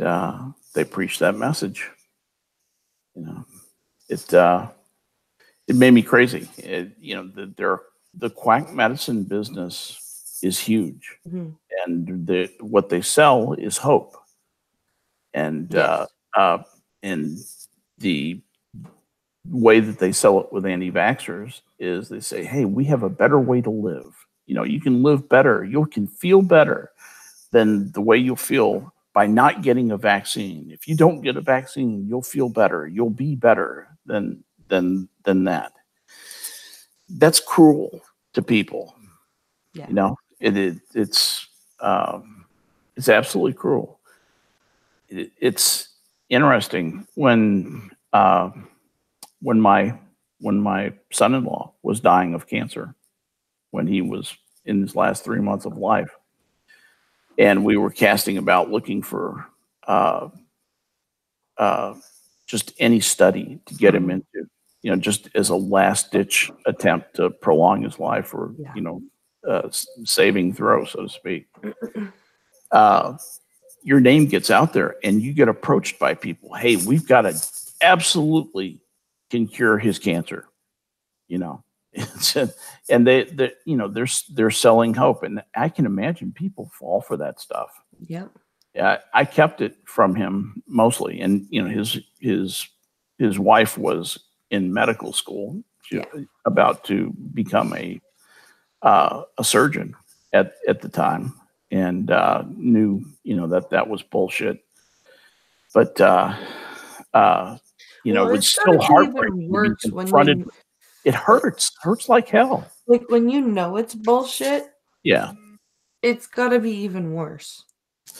they preach that message. It made me crazy. The quack medicine business is huge, Mhm. and what they sell is hope. And Yes. and the way that they sell it with anti-vaxxers is they say, "Hey, we have a better way to live. You can live better. You can feel better than the way you'll feel by not getting a vaccine. If you don't get a vaccine, you'll feel better. You'll be better than that." That's cruel to people. Yeah. It's absolutely cruel. It's interesting when my son-in-law was dying of cancer, when he was in his last 3 months of life, and we were casting about looking for uh, just any study to get him into, just as a last-ditch attempt to prolong his life, or saving throw, so to speak. Your name gets out there, and you get approached by people. Hey, we've got a absolutely can cure his cancer. And they're selling hope, and I can imagine people fall for that stuff. Yep. Yeah, I kept it from him mostly, and his wife was in medical school, about to become a surgeon at the time, and knew that was bullshit. But it's still gotta be heartbreaking even to be worse when confronted. It hurts like hell. like when you know it's bullshit. Yeah. It's gotta be even worse Well,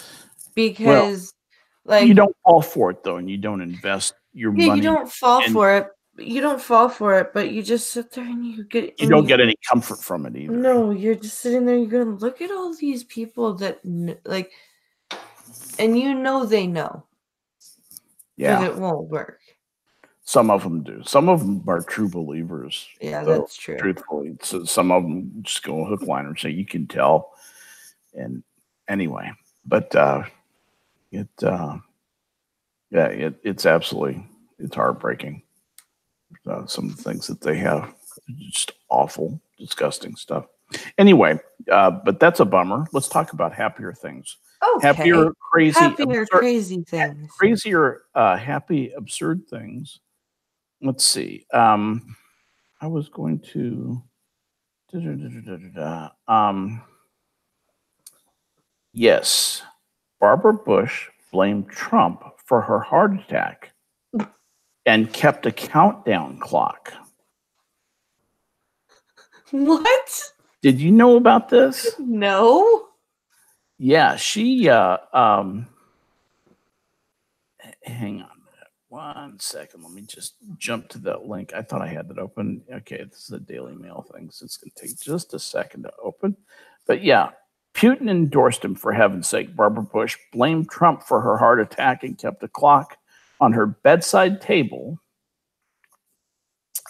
because, you like, don't fall for it though, and you don't invest your yeah, you money, don't fall and for it. You don't fall for it, but you just sit there and you get you and don't you get any comfort from it either. no, you're just sitting there. You're gonna look at all these people that like, and they know that Yeah. it won't work. Some of them do. Some of them are true believers, Yeah, though, that's true. truthfully. So some of them just go hook, line, and say, you can tell. And anyway, but it's absolutely, it's heartbreaking. Some of the things that they have, just awful, disgusting stuff. Anyway, but that's a bummer. Let's talk about happier things. Okay. Happier, crazy, Happier, absurd, crazy things. crazier, happy, absurd things. Let's see. I was going to. Yes, Barbara Bush blamed Trump for her heart attack and kept a countdown clock. What? Did you know about this? No. Yeah, she. Hang on a minute. 1 second. Let me just jump to that link. I thought I had that open. Okay, this is a Daily Mail thing, so it's going to take just a second to open. But yeah, Putin endorsed him, for heaven's sake. Barbara Bush blamed Trump for her heart attack and kept a clock on her bedside table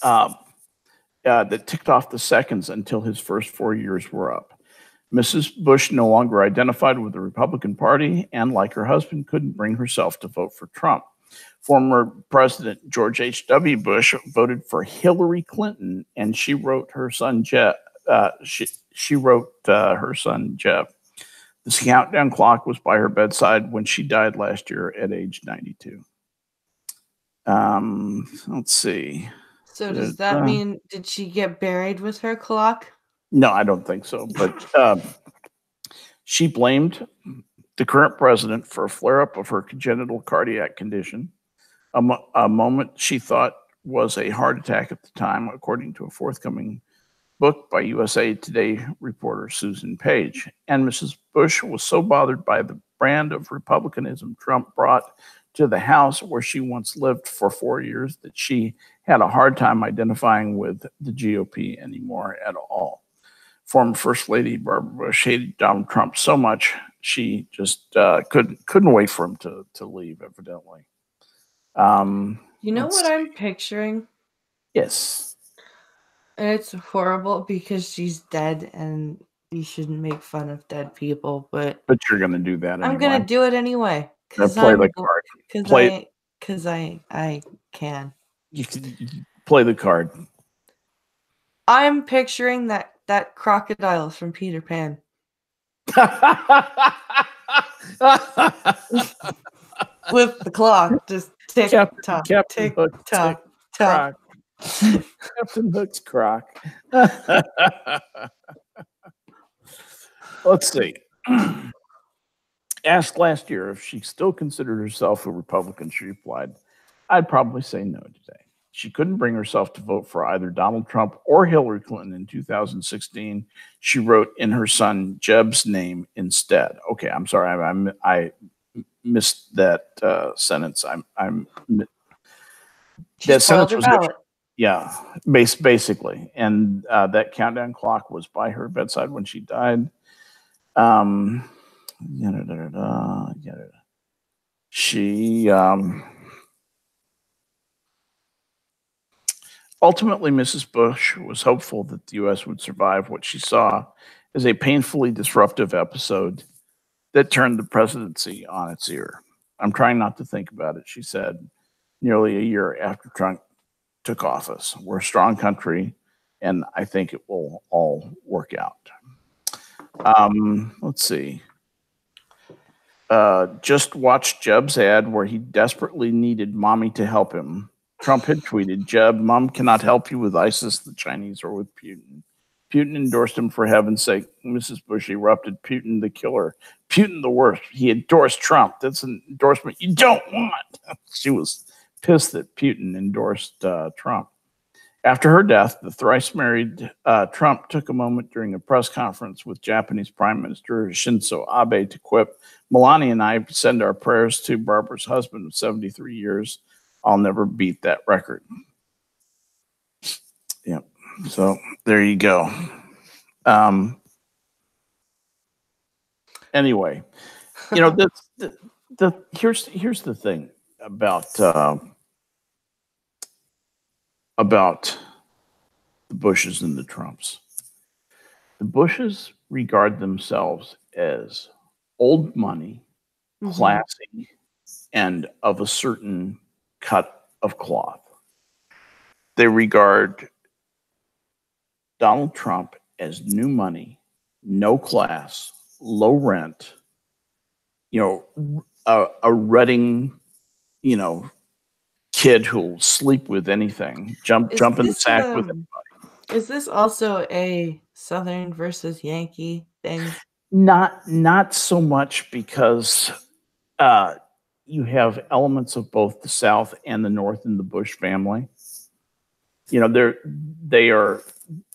that ticked off the seconds until his first 4 years were up. Mrs. Bush no longer identified with the Republican Party and, like her husband, couldn't bring herself to vote for Trump. Former President George H.W. Bush voted for Hillary Clinton, and she wrote her son Jeff. She wrote her son Jeff. This countdown clock was by her bedside when she died last year at age 92. Let's see. So does that mean, did she get buried with her clock? No, I don't think so. But she blamed the current president for a flare-up of her congenital cardiac condition, a moment she thought was a heart attack at the time, according to a forthcoming book by USA Today reporter Susan Page. And Mrs. Bush was so bothered by the brand of republicanism Trump brought to the House, where she once lived for 4 years, that she had a hard time identifying with the GOP anymore at all. Former First Lady Barbara Bush hated Donald Trump so much she just couldn't wait for him to leave, evidently. You know what I'm picturing? Yes. And it's horrible because she's dead and you shouldn't make fun of dead people, but you're going to do that anyway. I'm going to do it anyway. Because play the card. Because I can. You can play the card. I'm picturing that crocodile from Peter Pan. With the clock, just tick tock, tick tock, tock. Captain Hook's croc. Let's see. Asked last year if she still considered herself a Republican, she replied, "I'd probably say no today." She couldn't bring herself to vote for either Donald Trump or Hillary Clinton in 2016. She wrote in her son Jeb's name instead. Okay, I'm sorry, I missed that sentence. That sentence was basically, and that countdown clock was by her bedside when she died. She ultimately, Mrs. Bush was hopeful that the U.S. would survive what she saw as a painfully disruptive episode that turned the presidency on its ear. "I'm trying not to think about it," she said, nearly a year after Trump took office. "We're a strong country, and I think it will all work out." Let's see. Just watched Jeb's ad where he desperately needed mommy to help him. Trump had tweeted, "Jeb, mom cannot help you with ISIS, the Chinese, or with Putin." Putin endorsed him, for heaven's sake. Mrs. Bush erupted, "Putin the killer. Putin the worst. He endorsed Trump. That's an endorsement you don't want." She was pissed that Putin endorsed Trump. After her death, the thrice married Trump took a moment during a press conference with Japanese Prime Minister Shinzo Abe to quip, "Melania and I send our prayers to Barbara's husband of 73 years. I'll never beat that record." Yep. So there you go. Anyway, here's the thing about the Bushes and the Trumps. The Bushes regard themselves as old money, classy, and of a certain cut of cloth. They regard Donald Trump as new money, no class, low rent, a rutting, kid who'll sleep with anything, jump in the sack with anybody. Is this also a Southern versus Yankee thing? Not so much, because you have elements of both the South and the North in the Bush family.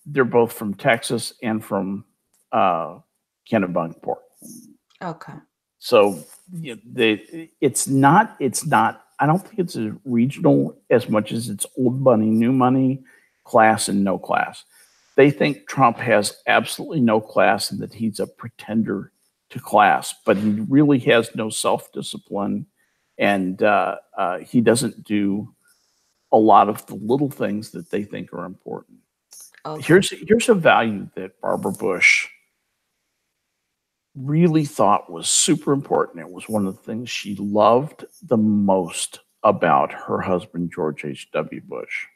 They're both from Texas and from Kennebunkport. Okay. So it's not. I don't think it's as regional as much as it's old money, new money, class, and no class. They think Trump has absolutely no class and that he's a pretender to class, but he really has no self-discipline, and he doesn't do a lot of the little things that they think are important. Okay. Here's a value that Barbara Bush really thought was super important. It was one of the things she loved the most about her husband, George H.W. Bush.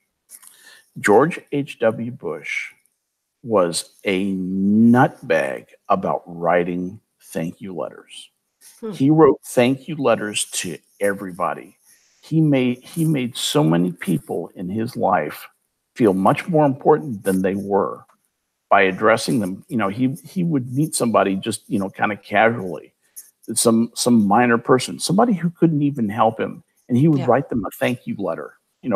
George H.W. Bush was a nutbag about writing thank you letters. He wrote thank you letters to everybody. He made so many people in his life feel much more important than they were by addressing them. He would meet somebody just, kind of casually, some minor person, somebody who couldn't even help him, and he would write them a thank you letter,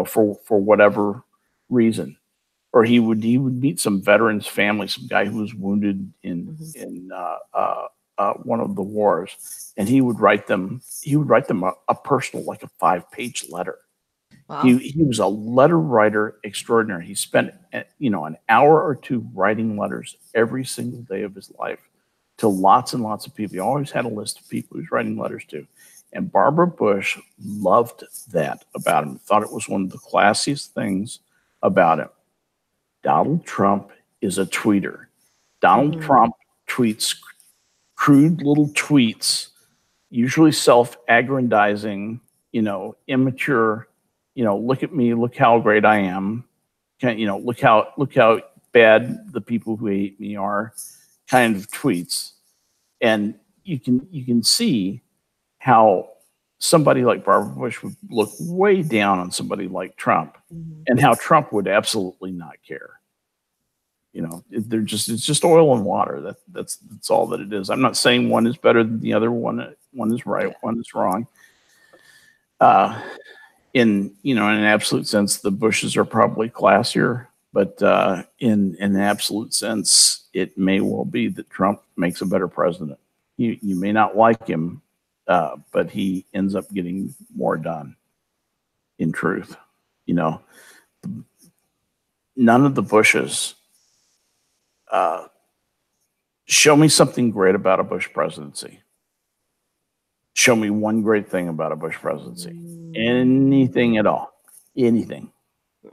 for whatever reason. Or he would meet some veteran's family, some guy who was wounded in one of the wars, and he would write them a personal, like a 5-page letter. Wow. He was a letter writer extraordinary. He spent an hour or two writing letters every single day of his life to lots and lots of people. He always had a list of people he was writing letters to. And Barbara Bush loved that about him, thought it was one of the classiest things about him. Donald Trump is a tweeter. Donald Trump tweets crude little tweets, usually self-aggrandizing, immature, look at me, look how great I am. Look how bad the people who hate me are, kind of tweets. And you can see how somebody like Barbara Bush would look way down on somebody like Trump, and how Trump would absolutely not care. It's just oil and water. That's all that it is. I'm not saying one is better than the other. One is right, one is wrong. In an absolute sense, the Bushes are probably classier, but in an absolute sense, it may well be that Trump makes a better president. You may not like him, but he ends up getting more done. In truth, none of the Bushes. Show me something great about a Bush presidency. Show me one great thing about a Bush presidency. Anything at all. Anything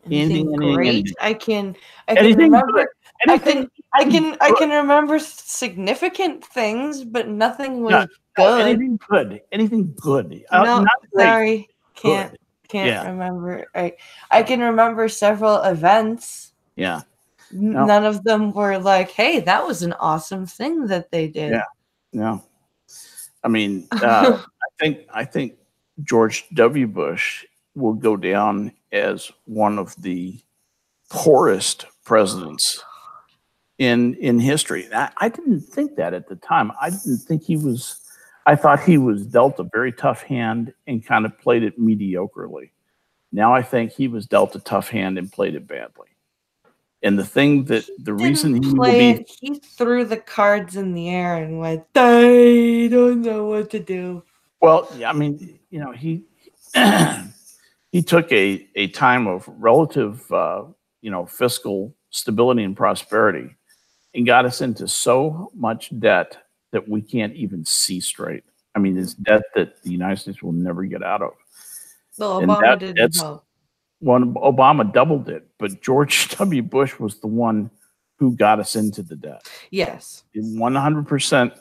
great. I can remember. I can remember significant things, but nothing was good. Anything good. No, sorry, can't remember. I can remember several events. Yeah. None of them were like, hey, that was an awesome thing that they did. Yeah. No. I mean, I think George W. Bush will go down as one of the poorest presidents in history. I didn't think that at the time. I didn't think he was. I thought he was dealt a very tough hand and kind of played it mediocrely. Now I think he was dealt a tough hand and played it badly. And the reason he threw the cards in the air and went, I don't know what to do. Well, yeah, I mean, he he took a time of relative, fiscal stability and prosperity, and got us into so much debt that we can't even see straight. I mean, it's debt that the United States will never get out of. Well, Obama didn't help. When Obama doubled it, but George W. Bush was the one who got us into the debt. Yes, 100%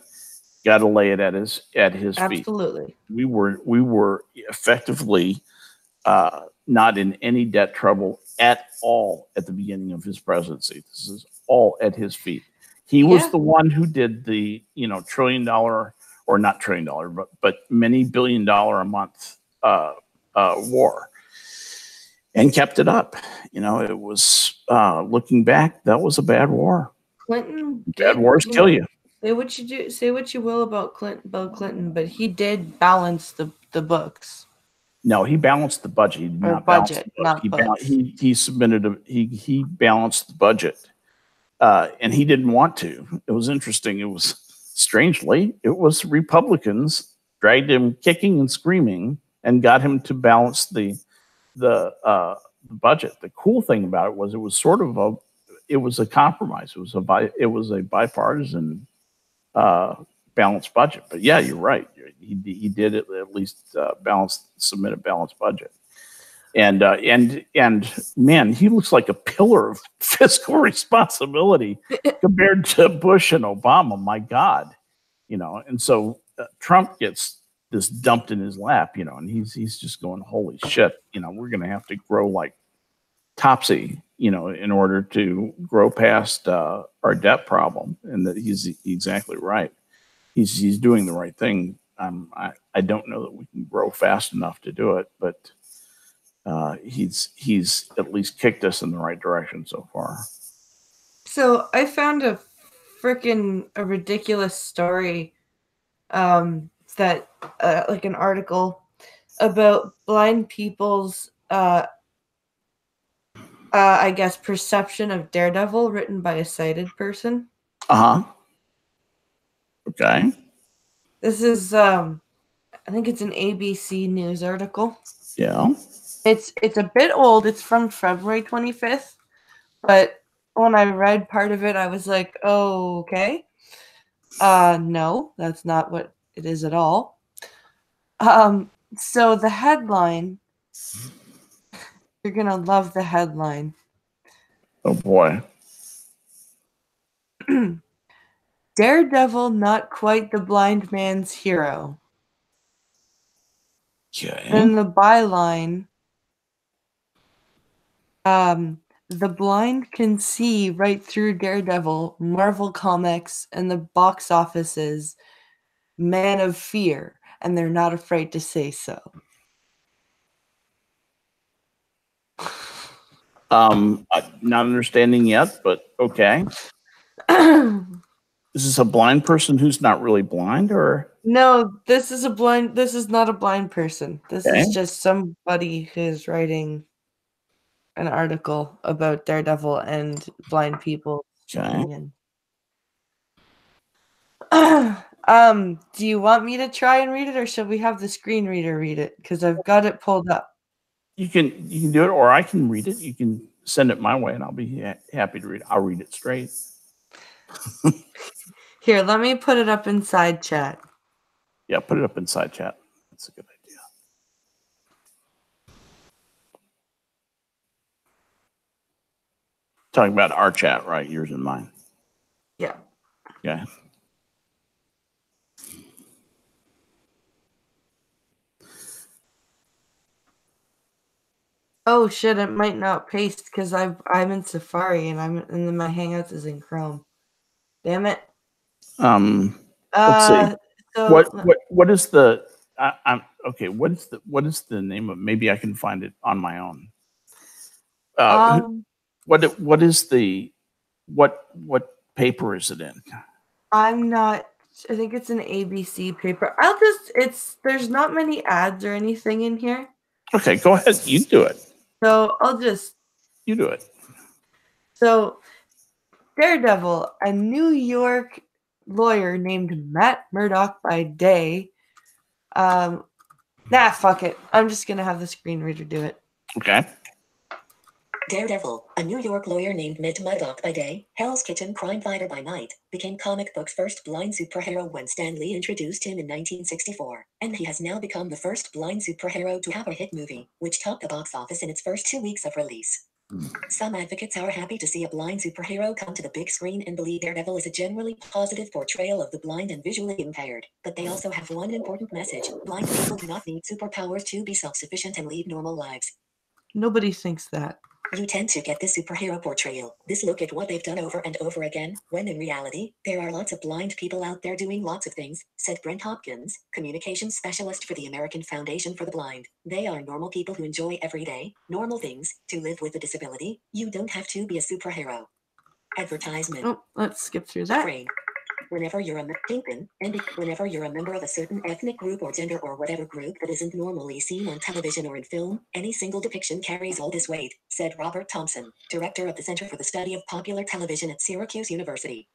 got to lay it at his feet. Absolutely, we were effectively not in any debt trouble at all at the beginning of his presidency. This is all at his feet. He was the one who did the $1 trillion, or not $1 trillion, but many $1 billion a month war. And kept it up. It was, looking back, that was a bad war. Bad wars kill you. Say what you will about Bill Clinton, but he did balance the books. No, he balanced the budget. He did not budget, not books. He submitted he balanced the budget, and he didn't want to. It was interesting. It was Republicans dragged him kicking and screaming and got him to balance the budget. The cool thing about it was it was a compromise. It was a bipartisan balanced budget. But yeah, you're right. He did at least submit a balanced budget. And man, he looks like a pillar of fiscal responsibility compared to Bush and Obama. My God, And so Trump gets this dumped in his lap, and he's just going, holy shit, we're going to have to grow like Topsy, in order to grow past our debt problem. And that he's exactly right. He's doing the right thing. I don't know that we can grow fast enough to do it, but he's at least kicked us in the right direction so far. So I found a ridiculous story, that like an article about blind people's I guess perception of Daredevil, written by a sighted person. Okay. This is I think it's an ABC News article. Yeah. It's a bit old. It's from February 25th, but when I read part of it, I was like, oh, okay. No, that's not what it is at all. So the headline, you're gonna love the headline. Oh boy. Daredevil not quite the blind man's hero. Okay. Then the byline, the blind can see right through Daredevil, Marvel Comics, and the box office's Man of Fear, and they're not afraid to say so. Not understanding yet, but okay. Is this a blind person who's not really blind, or? No, this is not a blind person. This Okay. is just somebody who's writing an article about Daredevil and blind people. Okay. Do you want me to try and read it, or should we have the screen reader read it? Because I've got it pulled up. You can do it, or I can read it. You can send it my way, and I'll be happy to read it. I'll read it straight. Here, let me put it up inside chat. Yeah, put it up inside chat. That's a good idea. Talking about our chat, right? Yours and mine. Yeah. Okay. Oh shit! It might not paste because I'm in Safari and then my Hangouts is in Chrome. Damn it. Let's see. So what is the? I'm okay. What is the name of? Maybe I can find it on my own. What is the what paper is it in? I'm not. I think it's an ABC paper. There's not many ads or anything in here. Okay, go ahead. You do it. So You do it. So, Daredevil, a New York lawyer named Matt Murdock by day. Fuck it. I'm just gonna have the screen reader do it. Okay. Daredevil, a New York lawyer named Matt Murdock by day, Hell's Kitchen crime fighter by night, became comic book's first blind superhero when Stan Lee introduced him in 1964, and he has now become the first blind superhero to have a hit movie, which topped the box office in its first 2 weeks of release. Some advocates are happy to see a blind superhero come to the big screen and believe Daredevil is a generally positive portrayal of the blind and visually impaired, but they also have one important message: blind people do not need superpowers to be self-sufficient and lead normal lives. Nobody thinks that. You tend to get this superhero portrayal, this look at what they've done over and over again, when in reality, there are lots of blind people out there doing lots of things, said Brent Hopkins, communications specialist for the American Foundation for the Blind. They are normal people who enjoy everyday, normal things. To live with a disability, you don't have to be a superhero. Advertisement. Oh, let's skip through that. Whenever you're a member of a certain ethnic group or gender or whatever group that isn't normally seen on television or in film, any single depiction carries all this weight, said Robert Thompson, director of the Center for the Study of Popular Television at Syracuse University.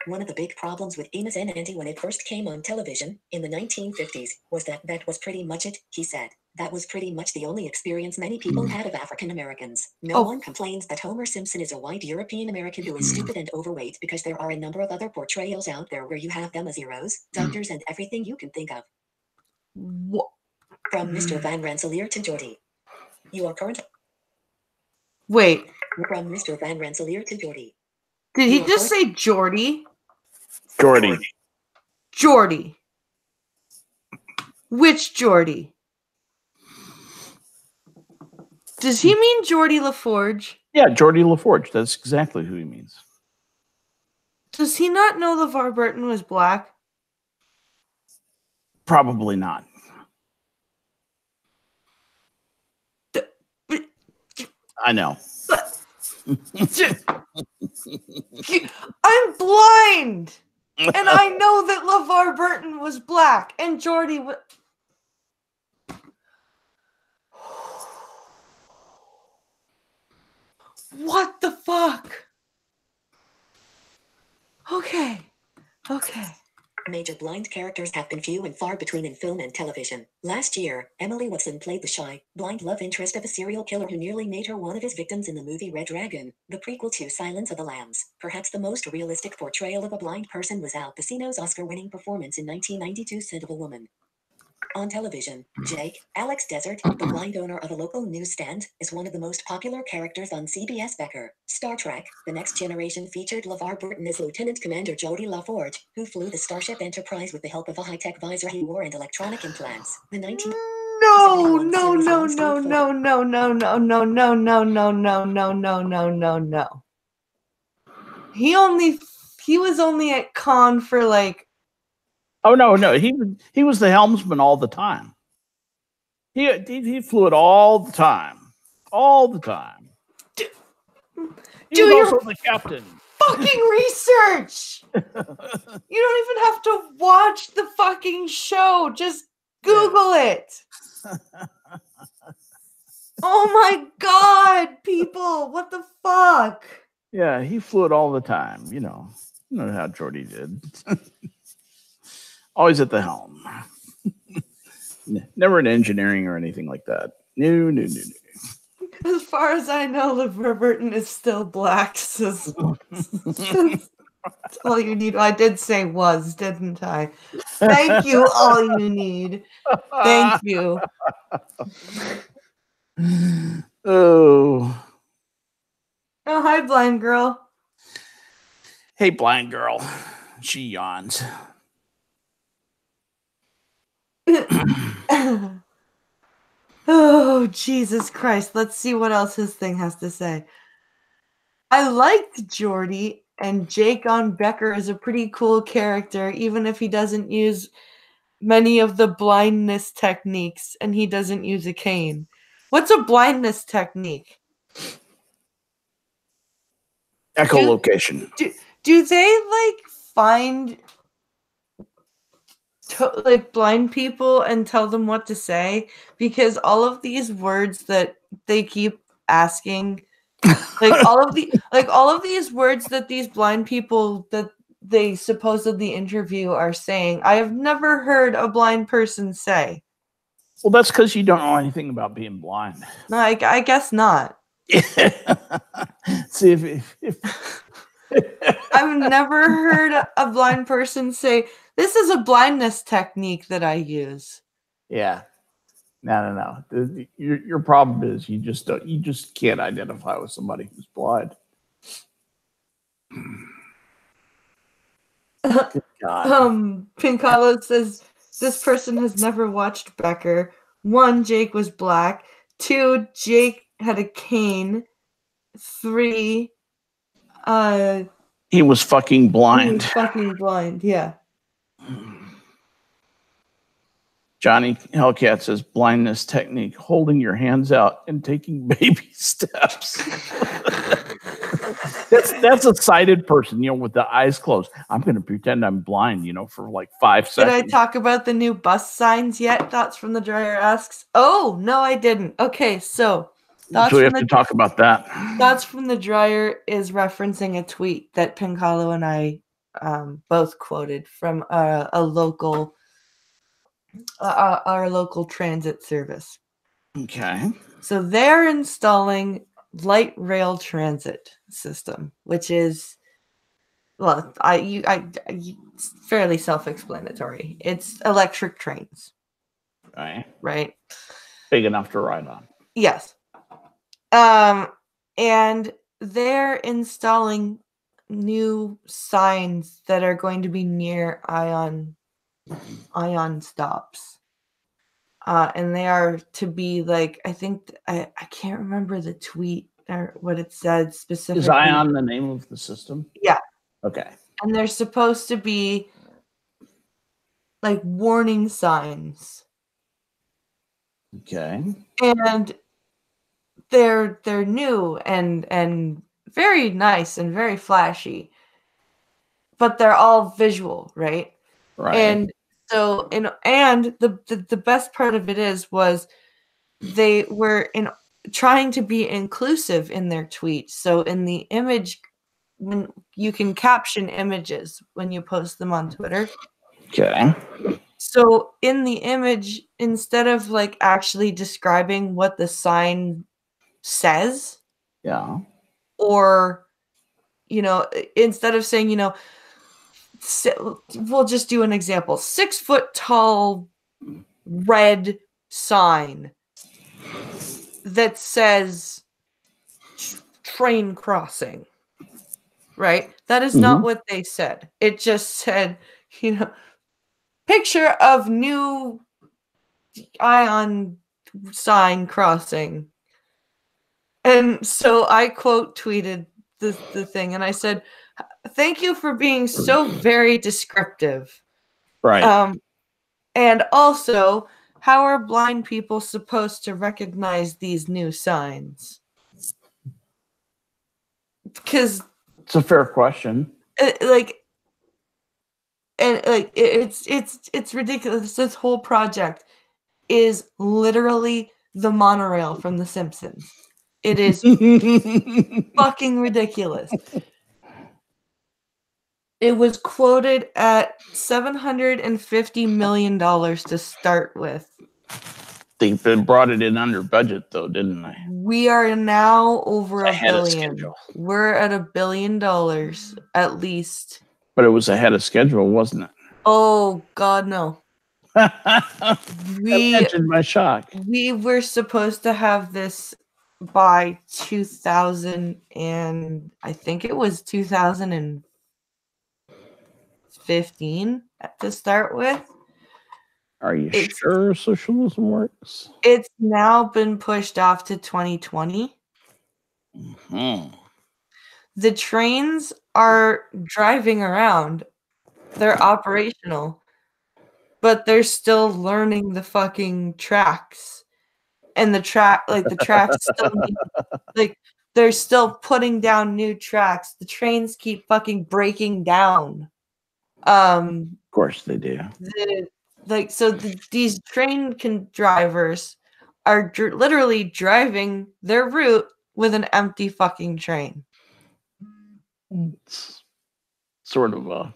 One of the big problems with Amos and Andy when it first came on television, in the 1950s, was that was pretty much it, he said. That was pretty much the only experience many people had of African Americans. No one complains that Homer Simpson is a white European American who is stupid and overweight, because there are a number of other portrayals out there where you have them as heroes, doctors, and everything you can think of. What? From Mr. Van Rensselaer to Geordie. You are current. Wait. From Mr. Van Rensselaer to Geordie. Did he just say Geordie? Geordie. Geordie. Which Geordie? Does he mean Geordie LaForge? Yeah, Geordie LaForge. That's exactly who he means. Does he not know LeVar Burton was black? Probably not. I know. I'm blind, and I know that LeVar Burton was black, and Geordie was. What the fuck? Okay. Major blind characters have been few and far between in film and television. Last year, Emily Watson played the shy, blind love interest of a serial killer who nearly made her one of his victims in the movie Red Dragon, the prequel to Silence of the Lambs. Perhaps the most realistic portrayal of a blind person was Al Pacino's Oscar-winning performance in 1992's Scent of a Woman. On television, Jake, Alex Desert, the blind owner of a local newsstand, is one of the most popular characters on CBS Becker. Star Trek: The Next Generation featured LeVar Burton as Lieutenant Commander Geordie LaForge, who flew the Starship Enterprise with the help of a high-tech visor he wore and electronic implants. The 19 No. He was only at con for like. Oh no, he was the helmsman all the time. He flew it all the time. He was also the captain. Fucking research. You don't even have to watch the fucking show. Just Google it. Oh my god, people! What the fuck? Yeah, he flew it all the time. You know how Geordie did. Always at the helm. Never in engineering or anything like that. No. As far as I know, LeVar Burton is still black. So that's all you need. I did say was, didn't I? Thank you, all you need. Thank you. Oh, hi, blind girl. Hey, blind girl. She yawns. Oh, Jesus Christ. Let's see what else his thing has to say. I liked Geordie, and Jake on Becker is a pretty cool character, even if he doesn't use many of the blindness techniques, and he doesn't use a cane. What's a blindness technique? Echolocation. Do they find blind people and tell them what to say? Because all of these words that they keep asking, all of these words that these blind people that they supposedly interview are saying, I have never heard a blind person say. Well, that's because you don't know anything about being blind. No, I guess not. See if I've never heard a blind person say, this is a blindness technique that I use. Yeah. No. Your problem is you just can't identify with somebody who's blind. Good God. Pincalo says this person has never watched Becker. 1, Jake was black. 2, Jake had a cane. 3, he was fucking blind. He was fucking blind, yeah. Johnny Hellcat says blindness technique, holding your hands out and taking baby steps. That's a sighted person, with the eyes closed. I'm going to pretend I'm blind, for like 5 seconds. Did I talk about the new bus signs yet? Thoughts from the Dryer asks. Oh, no, I didn't. Okay, so we have to talk about that. Thoughts from the Dryer is referencing a tweet that Pincalo and I both quoted from a local our local transit service. Okay. So they're installing light rail transit system, which is, well, fairly self-explanatory. It's electric trains. Right. Big enough to ride on. Yes. And they're installing new signs that are going to be near ion stops. And they are to be I think I can't remember the tweet or what it said specifically. Is ion the name of the system? Yeah. Okay. And they're supposed to be warning signs. Okay. And they're new and very nice and very flashy, but they're all visual, right? Right. And so and the best part of it was they were trying to be inclusive in their tweets. So in the image, when you can caption images when you post them on Twitter. Okay. So in the image, instead of like actually describing what the sign says, Yeah. or, instead of saying, we'll just do an example, 6 foot tall red sign that says train crossing, right? That is not what they said. It just said, picture of new ion sign crossing. And so I quote tweeted the thing, and I said, thank you for being so very descriptive. Right. And also, how are blind people supposed to recognize these new signs? Because it's a fair question. It's ridiculous. This whole project is literally the monorail from The Simpsons. It is fucking ridiculous. It was quoted at $750 million to start with. They brought it in under budget, though, didn't they? We are now over Ahead $1 of billion. schedule. We're at $1 billion at least. But it was ahead of schedule, wasn't it? Oh God, no. Imagine my shock. We were supposed to have this by 2000, and I think it was 2015 to start with. Are you sure socialism works? It's now been pushed off to 2020. The trains are driving around. They're operational, but they're still learning the fucking tracks. And the tracks still need, they're still putting down new tracks. The trains keep fucking breaking down. Of course they do. These train drivers are literally driving their route with an empty fucking train. It's sort of a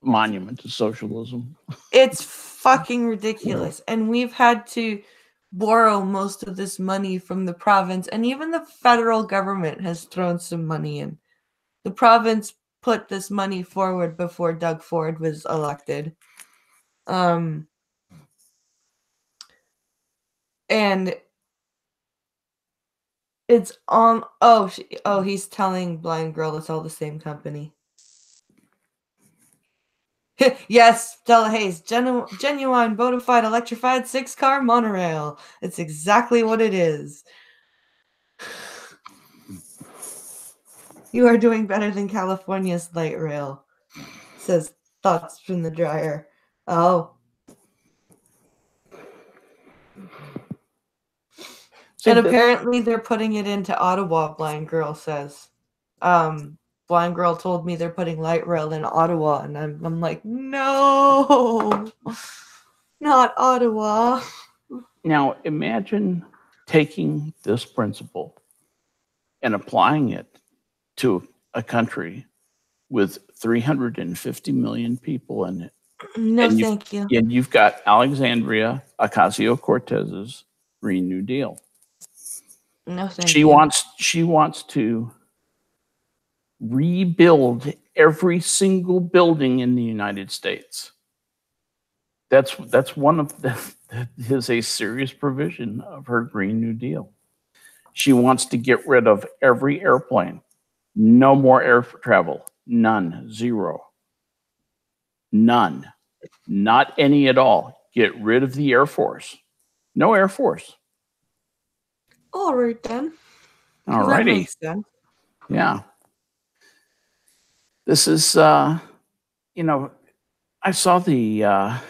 monument to socialism. It's fucking ridiculous. And we've had to borrow most of this money from the province, and even the federal government has thrown some money in. The province put this money forward before Doug Ford was elected. And it's on. He's telling Blind Girl it's all the same company. Yes, Stella Hayes, genuine, bona fide, electrified 6-car monorail. It's exactly what it is. You are doing better than California's light rail, says Thoughts from the Dryer. Oh. And apparently they're putting it into Ottawa, Blind Girl says. Blind Girl told me they're putting light rail in Ottawa, and I'm like, no, not Ottawa. Now imagine taking this principle and applying it to a country with 350 million people in it. No, thank you. And you've got Alexandria Ocasio-Cortez's Green New Deal. No, thank you. She wants to rebuild every single building in the United States. That's one of that is a serious provision of her Green New Deal. She wants to get rid of every airplane. No more air travel. None. Zero. None. Not any at all. Get rid of the Air Force. No Air Force. All right, then. All That righty. makes sense. Yeah. This is, I saw the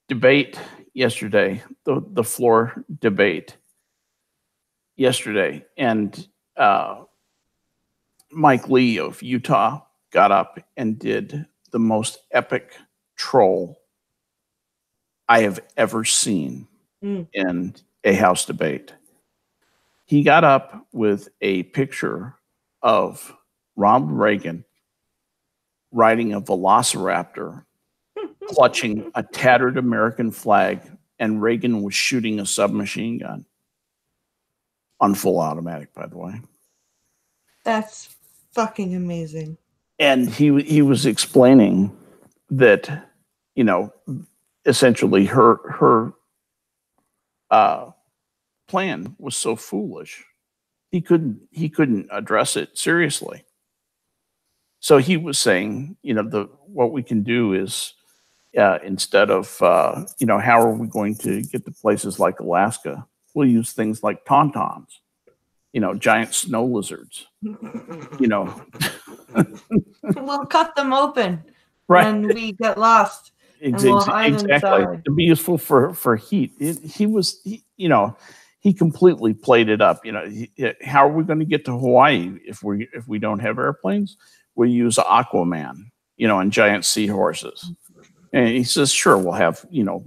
debate yesterday, the floor debate. yesterday, and Mike Lee of Utah got up and did the most epic troll I have ever seen in a House debate. He got up with a picture of Ronald Reagan riding a velociraptor, clutching a tattered American flag, and Reagan was shooting a submachine gun on full automatic, by the way. That's fucking amazing. And he was explaining that, you know, essentially her plan was so foolish he couldn't address it seriously. So he was saying, you know, what we can do is instead of you know, how are we going to get to places like Alaska? We'll use things like tauntauns, you know, giant snow lizards, you know. We'll cut them open Right. when we get lost. And we'll hide inside. To be useful for heat. You know, he completely played it up. You know, how are we going to get to Hawaii if we don't have airplanes? We use Aquaman, you know, and giant seahorses. And he says, sure, we'll have, you know,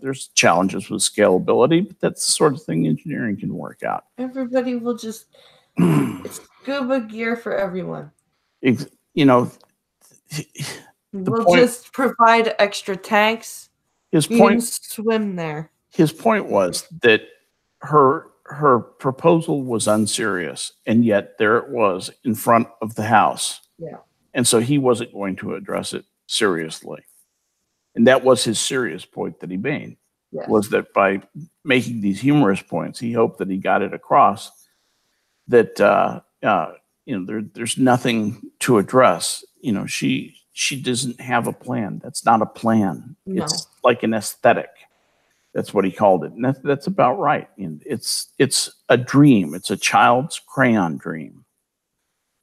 there's challenges with scalability, but that's the sort of thing engineering can work out. Everybody will just, it's scuba gear for everyone. You know, we'll just provide extra tanks. His you point, can swim there. His point was that her proposal was unserious, and yet there it was in front of the House. Yeah. And so he wasn't going to address it seriously. And that was his serious point that he made, was that by making these humorous points, he hoped that he got it across that, you know, there's nothing to address. You know, she doesn't have a plan. That's not a plan. No. It's like an aesthetic. That's what he called it. And that's about right. And it's a dream. It's a child's crayon dream.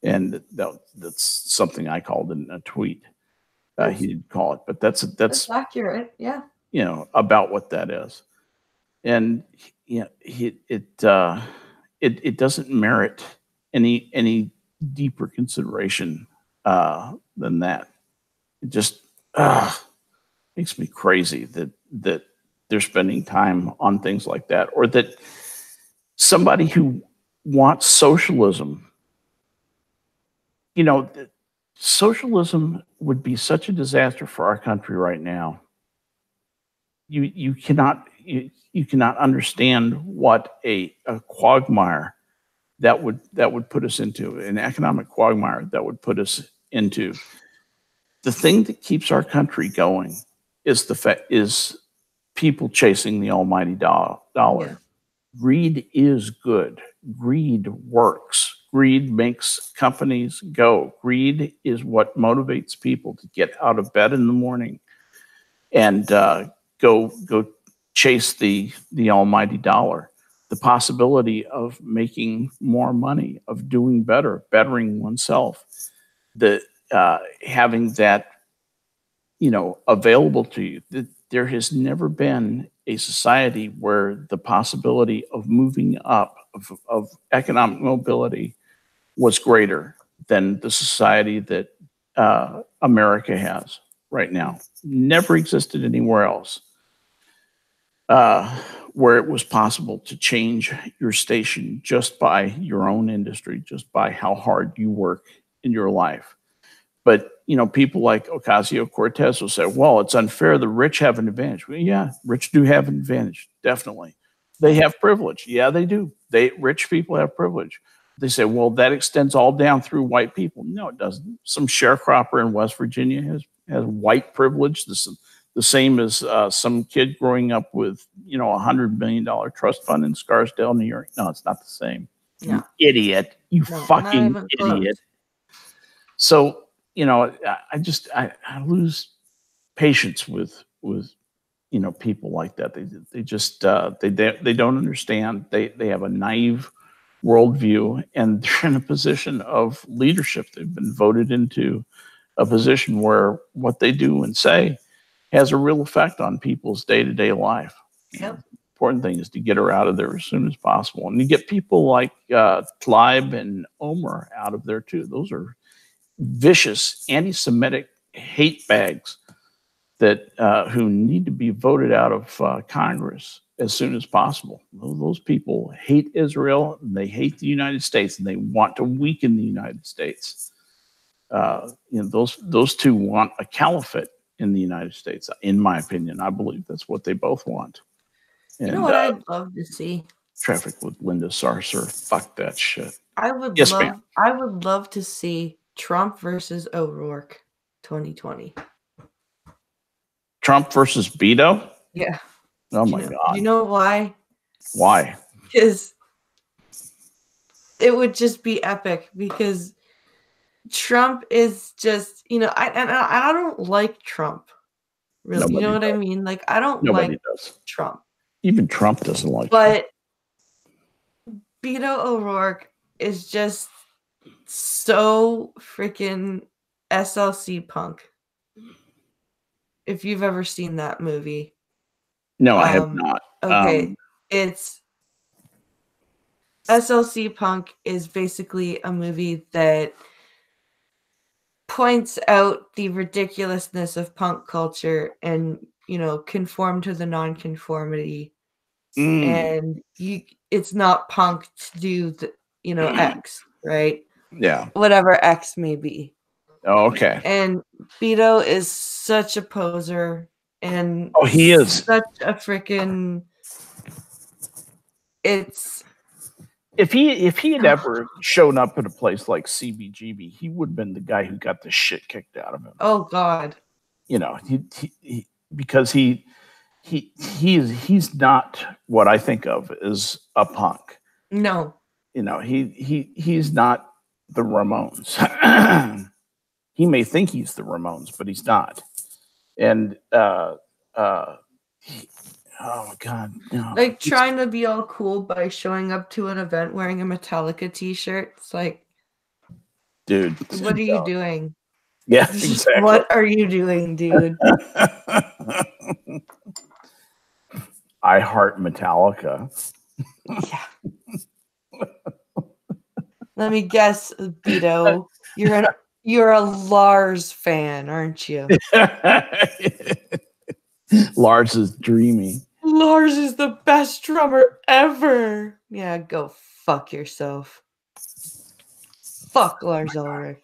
And that's something I called in a tweet. He didn't call it, but that's accurate. Yeah. You know, about what that is. And you know, it doesn't merit any deeper consideration than that. It just makes me crazy that they're spending time on things like that, or that somebody who wants socialism, you know, socialism would be such a disaster for our country right now. You cannot understand what a quagmire that would put us into, an economic quagmire that would put us into. The thing that keeps our country going is people chasing the almighty dollar. Yeah. Greed is good. Greed works. Greed makes companies go. Greed is what motivates people to get out of bed in the morning and go chase the almighty dollar. The possibility of making more money, of doing better, bettering oneself, having that, you know, available to you. There has never been a society where the possibility of moving up, of economic mobility, was greater than the society that America has right now. Never existed anywhere else where it was possible to change your station just by your own industry, just by how hard you work in your life. But, you know, people like Ocasio-Cortez will say, well, it's unfair. The rich have an advantage. Well, yeah, rich do have an advantage. Definitely. They have privilege. Yeah, they do. Rich people have privilege. They say, well, that extends all down through white people. No, it doesn't. Some sharecropper in West Virginia has white privilege. The same as some kid growing up with, you know, $100 million trust fund in Scarsdale, New York. No, it's not the same. No. You idiot. You fucking idiot. So, you know, I lose patience with you know, people like that. They just they don't understand. They have a naive worldview, and they're in a position of leadership. They've been voted into a position where what they do and say has a real effect on people's day-to-day life. Yep. important thing is to get her out of there as soon as possible. And you get people like Tlaib and Omer out of there too. Those are vicious anti-Semitic hate bags that who need to be voted out of Congress as soon as possible. Those people hate Israel, and they hate the United States, and they want to weaken the United States. Those two want a caliphate in the United States. In my opinion, I believe that's what they both want. And, you know what I'd love to see? Traffic with Linda Sarsour. Fuck that shit. I would love to see Trump versus O'Rourke 2020. Trump versus Beto? Yeah. Oh my God. You know why? Why? Because it would just be epic, because Trump is just, I don't like Trump. Really. Nobody you know what does. I mean? Like, I don't Nobody like does. Trump. Even Trump doesn't like But Beto O'Rourke is just so freaking SLC punk. If you've ever seen that movie. No, I have not. Okay. It's SLC Punk is basically a movie that points out the ridiculousness of punk culture and, conform to the non-conformity. And it's not punk to do the, X, right? Yeah. Whatever X may be. Oh, okay. And Beto is such a poser, and he is such a freaking. It's if he had ever shown up at a place like CBGB, he would have been the guy who got the shit kicked out of him. Oh God. He because he's not what I think of as a punk. No. He's not the Ramones. He may think he's the Ramones, but he's not. And oh my God, no. Like trying to be all cool by showing up to an event wearing a Metallica t-shirt. It's like, dude, what are you doing? Yeah, exactly. What are you doing, dude? I heart Metallica. Yeah. Let me guess, Beto. You're a Lars fan, aren't you? Lars is dreamy. Lars is the best drummer ever. Yeah, go fuck yourself. Fuck Lars Ulrich.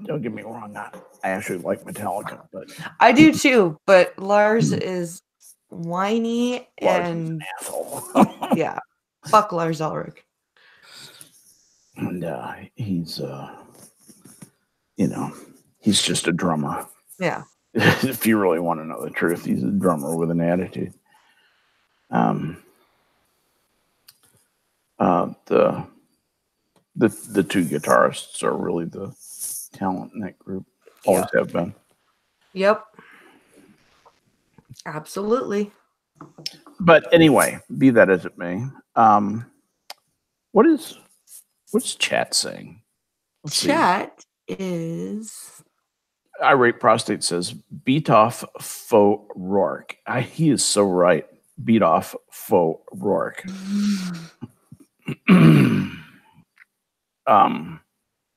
Don't get me wrong, I actually like Metallica, but I do too. But Lars is whiny Lars and is an asshole. yeah, fuck Lars Ulrich. And he's he's just a drummer. Yeah. If you really want to know the truth, he's a drummer with an attitude. The two guitarists are really the talent in that group. Always have been. Yep. Absolutely. But anyway, be that as it may, what's chat saying? Chat is Irate Prostate says, beat off faux Rourke. He is so right. Beat off faux Rourke.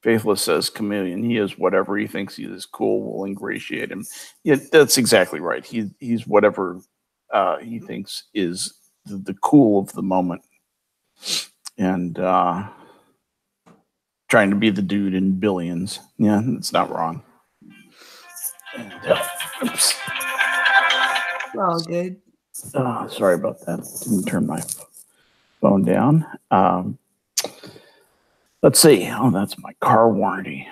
Faithless says, Chameleon, he is whatever he thinks he is cool will ingratiate him. Yeah, that's exactly right. He's whatever he thinks is the cool of the moment. And trying to be the dude in Billions. Yeah, it's not wrong. And, oops. all good. Sorry about that. Didn't turn my phone down. Let's see. Oh, that's my car warranty.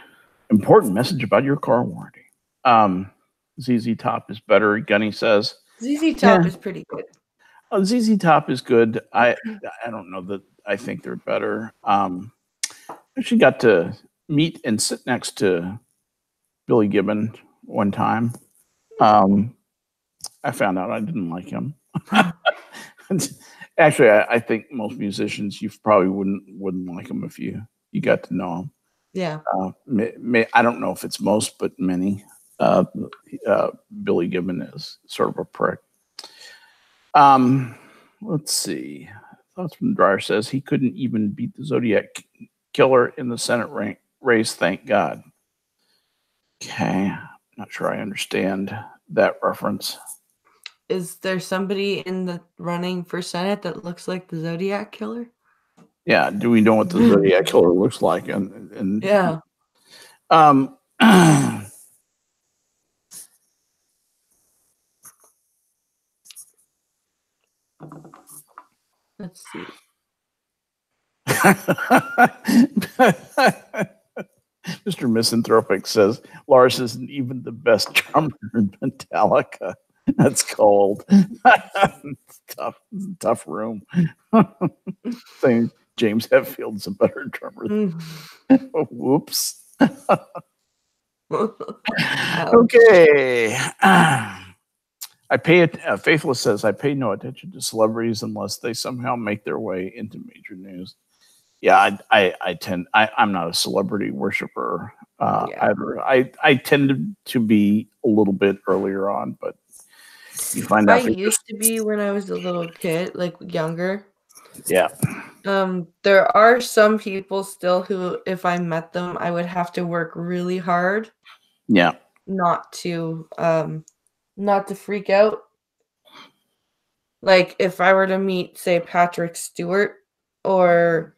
Important message about your car warranty. ZZ Top is better, Gunny says. ZZ Top is pretty good. ZZ Top is good. I don't know that I think they're better. I actually got to meet and sit next to Billy Gibbon one time. I found out I didn't like him. Actually, I think most musicians, you probably wouldn't like him if you got to know him. Yeah. I don't know if it's most, but many. Billy Gibbon is sort of a prick. Let's see. Thoughts from Dreyer says he couldn't even beat the Zodiac Killer in the Senate race. Thank God. Okay, not sure I understand that reference. Is there somebody in the running for Senate that looks like the Zodiac Killer? Yeah, do we know what the Zodiac Killer looks like? And Yeah. Let's see. Mr. Misanthropic says Lars isn't even the best drummer in Metallica. That's cold. It's tough room. Saying James Hetfield's a better drummer. Whoops. Okay. I pay it. Faithless says I pay no attention to celebrities unless they somehow make their way into major news. Yeah, I'm not a celebrity worshiper either. I tended to be a little bit earlier on, but you find out. I used to be when I was a little kid, like younger. Yeah. There are some people still who, if I met them, I would have to work really hard. Yeah. Not to freak out. Like if I were to meet, say, Patrick Stewart or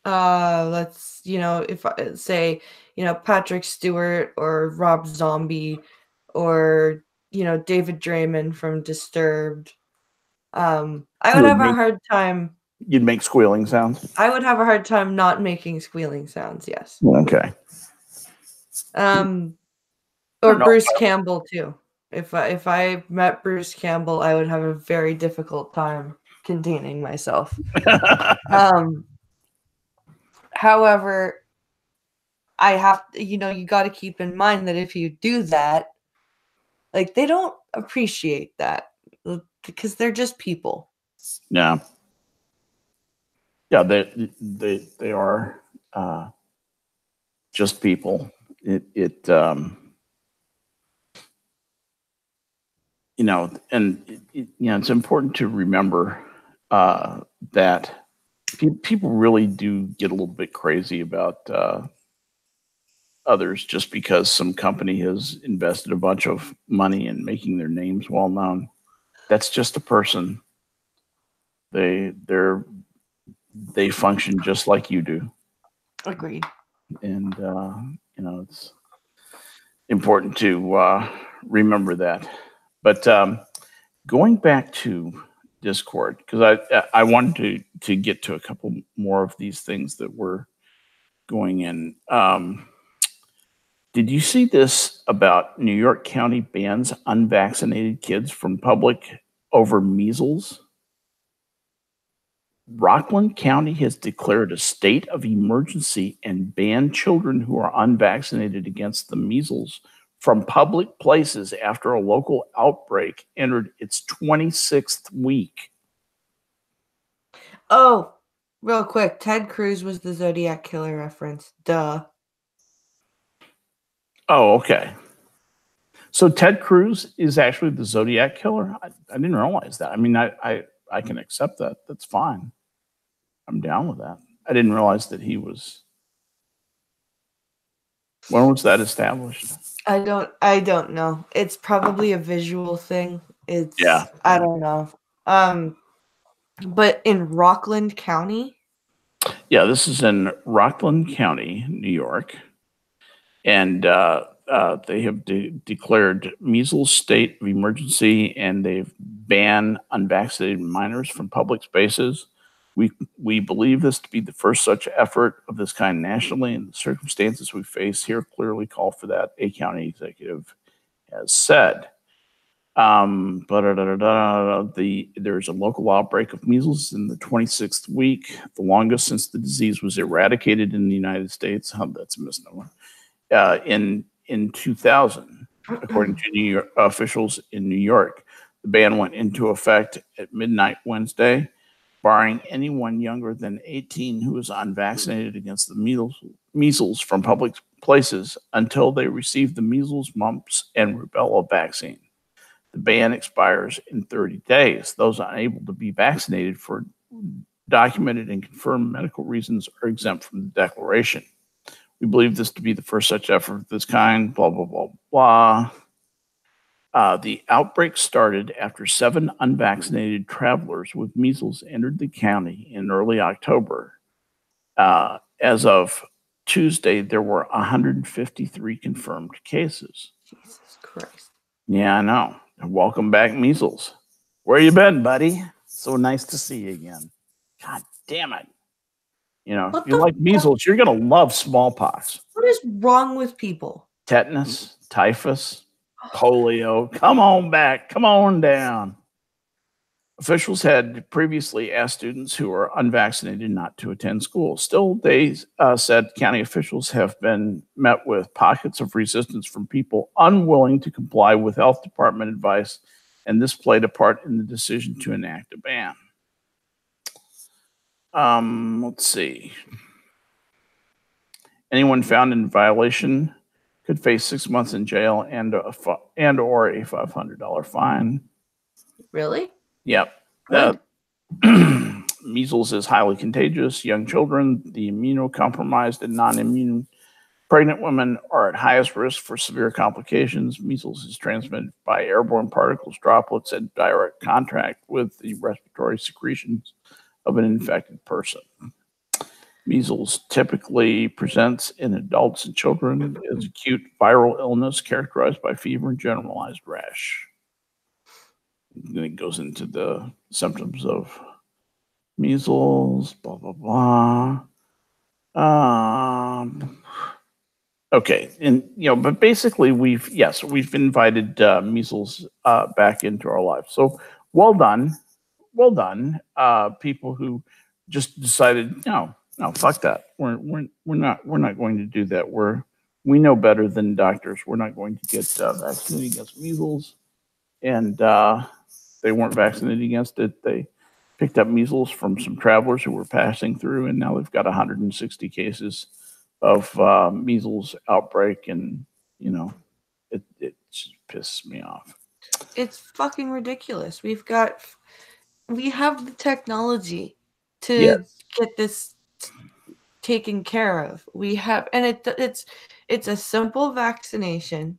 let's, if I say, Patrick Stewart or Rob Zombie or, David Draymond from Disturbed. I would have a hard time. You'd make squealing sounds? I would have a hard time not making squealing sounds, yes. Okay. Or Bruce Campbell too. If I met Bruce Campbell, I would have a very difficult time containing myself. However, I have to, you got to keep in mind that if you do that, like they don't appreciate that because they're just people. Yeah. Yeah, they are just people. It's important to remember that people really do get a little bit crazy about others just because some company has invested a bunch of money in making their names well known. That's just a person. They function just like you do. Agreed. And it's important to remember that. But going back to Discord, because I wanted to get to a couple more of these things that were going in. Did you see this about New York County bans unvaccinated kids from public over measles? Rockland County has declared a state of emergency and banned children who are unvaccinated against the measles from public places after a local outbreak entered its 26th week. Oh, real quick, Ted Cruz was the Zodiac Killer reference. Duh. Oh, okay. So Ted Cruz is actually the Zodiac Killer? I didn't realize that. I mean, I can accept that. That's fine. I'm down with that. I didn't realize that he was. When was that established? I don't know. It's probably a visual thing. Yeah. I don't know. But in Rockland County? Yeah, this is in Rockland County, New York. And they have declared measles state of emergency, and they've banned unvaccinated minors from public spaces. We believe this to be the first such effort of this kind nationally, and the circumstances we face here clearly call for that, a county executive has said. There's a local outbreak of measles in the 26th week, the longest since the disease was eradicated in the United States. That's a misnomer. In 2000, according to New York officials in New York. The ban went into effect at midnight Wednesday. barring anyone younger than 18 who is unvaccinated against the measles from public places until they receive the measles, mumps, and rubella vaccine. The ban expires in 30 days. Those unable to be vaccinated for documented and confirmed medical reasons are exempt from the declaration. We believe this to be the first such effort of this kind, blah, blah, blah, blah. The outbreak started after 7 unvaccinated travelers with measles entered the county in early October. As of Tuesday, there were 153 confirmed cases. Jesus Christ. Yeah, I know. Welcome back, measles. Where you been, buddy? So nice to see you again. God damn it. You know, What if you the like measles, you're going to love smallpox. What is wrong with people? Tetanus, typhus, polio. Come on back. Come on down. Officials had previously asked students who are unvaccinated not to attend school. Still, they said county officials have been met with pockets of resistance from people unwilling to comply with health department advice, and this played a part in the decision to enact a ban. Let's see. Anyone found in violation could face 6 months in jail and or a $500 fine. Really? Yep. Good. Measles is highly contagious. Young children, the immunocompromised, and non-immune pregnant women are at highest risk for severe complications. Measles is transmitted by airborne particles, droplets, and direct contact with the respiratory secretions of an infected person. Measles typically presents in adults and children as acute viral illness characterized by fever and generalized rash. Then it goes into the symptoms of measles, blah, blah, blah. Okay. And, but basically we've invited measles back into our lives. So well done. Well done. People who just decided, no, fuck that. We're not going to do that. We know better than doctors. We're not going to get vaccinated against measles. And they weren't vaccinated against it. They picked up measles from some travelers who were passing through, and now they've got 160 cases of measles outbreak, and it just pisses me off. It's fucking ridiculous. We have the technology to get this taken care of. We have, and it's a simple vaccination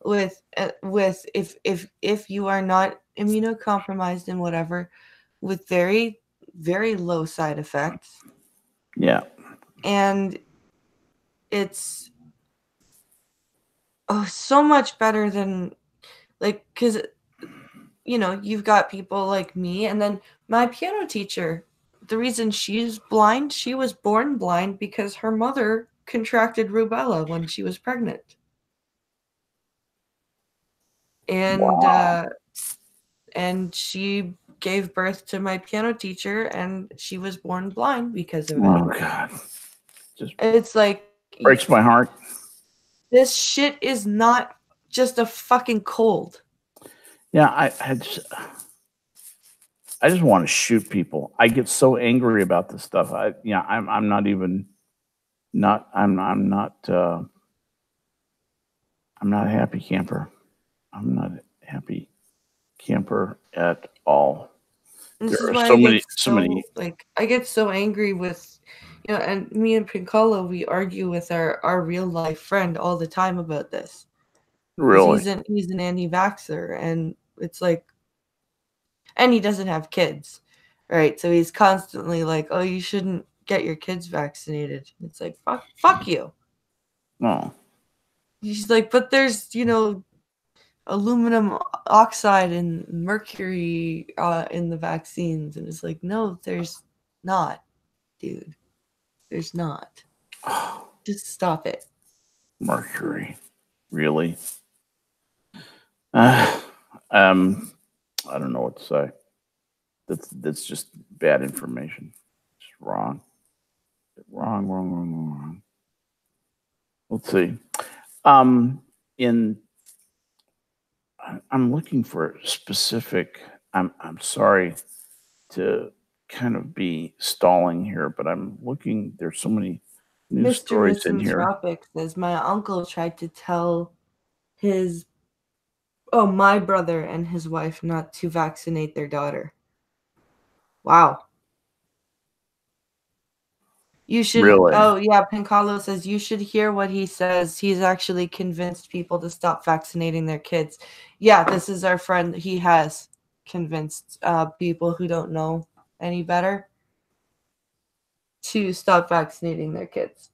with if you are not immunocompromised and whatever, with very, very low side effects. Yeah. And it's so much better than, like, because you've got people like me, and then my piano teacher. The reason she's blind, she was born blind because her mother contracted rubella when she was pregnant. And Wow. And she gave birth to my piano teacher, and she was born blind because of it. Oh God. It's like, breaks my heart. This shit is not just a fucking cold. Yeah, I just want to shoot people. I get so angry about this stuff. I'm not a happy camper. I'm not a happy camper at all. And this There is are why so many. Like, I get so angry with, and me and Piccolo, we argue with our real life friend all the time about this. Really? He's an anti-vaxxer, and it's like, and he doesn't have kids, right? So he's constantly like, "Oh, you shouldn't get your kids vaccinated." It's like, fuck you. No. He's like, but there's aluminum oxide and mercury in the vaccines, and it's like, no, there's not, dude. There's not. Just stop it. Mercury, really? I don't know what to say. That's just bad information. It's wrong. Wrong. Let's see. I'm looking for specific. I'm sorry to kind of be stalling here, but I'm looking. There's so many news Mr. stories in here. Misanthropic says, my uncle tried to tell my brother and his wife not to vaccinate their daughter. Wow. You should. Really? Oh, yeah. Pincalo says you should hear what he says. He's actually convinced people to stop vaccinating their kids. Yeah, this is our friend. He has convinced people who don't know any better to stop vaccinating their kids.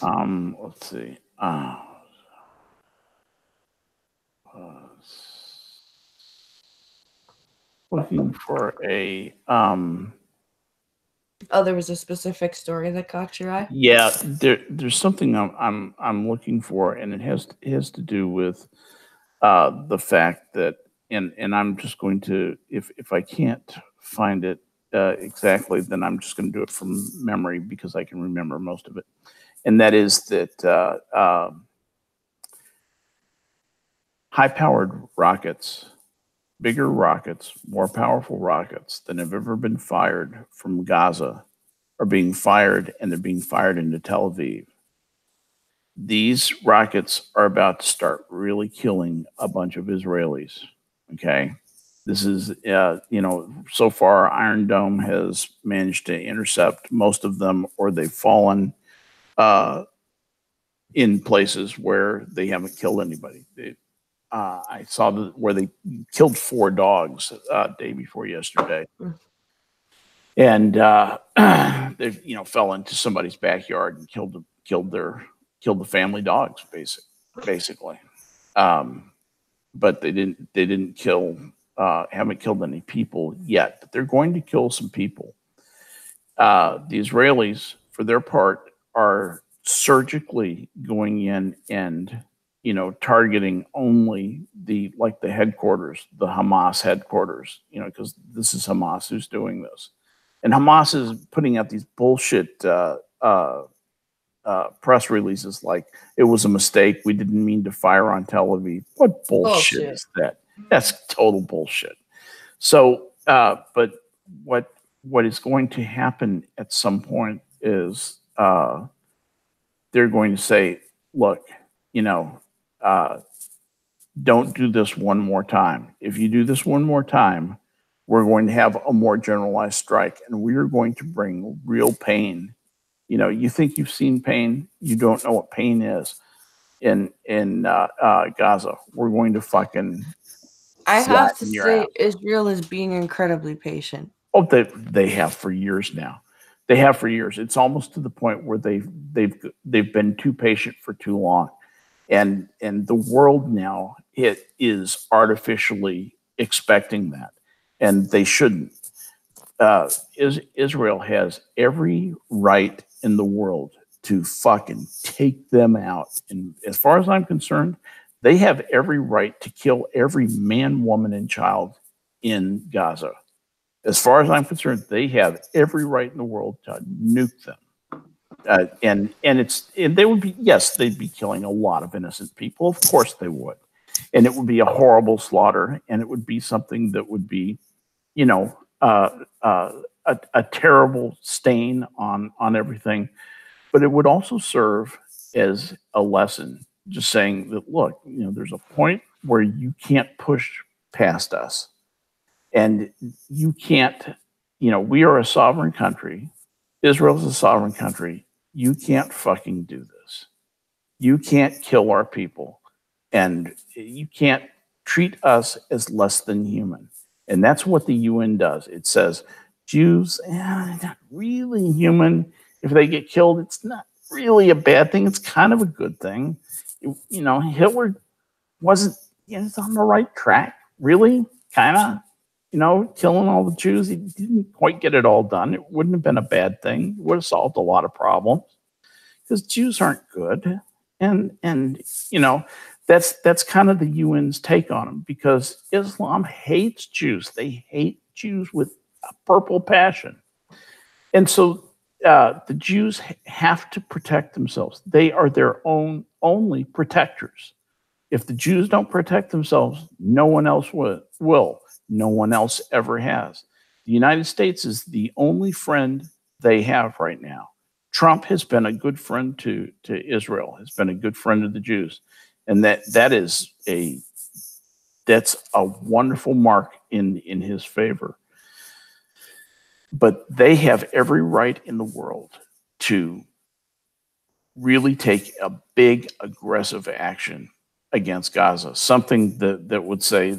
Let's see. Looking for a Oh, there was a specific story that caught your eye? yeah, there's something I'm looking for, and it has to do with the fact that, and I'm just going to, if I can't find it exactly, then I'm just going to do it from memory because I can remember most of it, and that is that high-powered rockets, bigger rockets, more powerful rockets than have ever been fired from Gaza are being fired, and they're being fired into Tel Aviv. These rockets are about to start really killing a bunch of Israelis. Okay. This is, so far Iron Dome has managed to intercept most of them, or they've fallen in places where they haven't killed anybody. I saw where they killed 4 dogs day before yesterday, and they fell into somebody's backyard and killed the family dogs basically. But they didn't kill haven't killed any people yet, but they're going to kill some people. The Israelis, for their part, are surgically going in and targeting only the headquarters, the Hamas headquarters, because this is Hamas who's doing this. And Hamas is putting out these bullshit press releases like, it was a mistake, we didn't mean to fire on Tel Aviv. What bullshit is that? That's total bullshit. So, but what is going to happen at some point is they're going to say, look, don't do this one more time. If you do this one more time, we're going to have a more generalized strike, and we are going to bring real pain. You think you've seen pain, you don't know what pain is in Gaza. We're going to fucking. I have to say, Israel is being incredibly patient. Oh, they have for years now. They have for years. It's almost to the point where they've been too patient for too long, and the world now, it is artificially expecting that, and they shouldn't. Israel has every right in the world to fucking take them out, and as far as I'm concerned, they have every right to kill every man, woman, and child in Gaza. As far as I'm concerned, they have every right in the world to nuke them. And they would be, yes, they'd be killing a lot of innocent people. Of course they would. And it would be a horrible slaughter. And it would be something that would be, a terrible stain on everything. But it would also serve as a lesson, just saying that, look, there's a point where you can't push past us. And you can't, we are a sovereign country. Israel is a sovereign country. You can't fucking do this. You can't kill our people. And you can't treat us as less than human. And that's what the UN does. It says, Jews, not really human. If they get killed, it's not really a bad thing. It's kind of a good thing. Hitler wasn't, it's on the right track. Really? Kind of. Killing all the Jews, he didn't quite get it all done. It wouldn't have been a bad thing. It would have solved a lot of problems because Jews aren't good. And that's kind of the UN's take on them, because Islam hates Jews. They hate Jews with a purple passion. And so the Jews have to protect themselves. They are their own only protectors. If the Jews don't protect themselves, no one else will. No one else ever has. The United States is the only friend they have right now. Trump has been a good friend to Israel, has been a good friend of the Jews. And that's a wonderful mark in his favor. But they have every right in the world to really take a big aggressive action against Gaza, something that would say,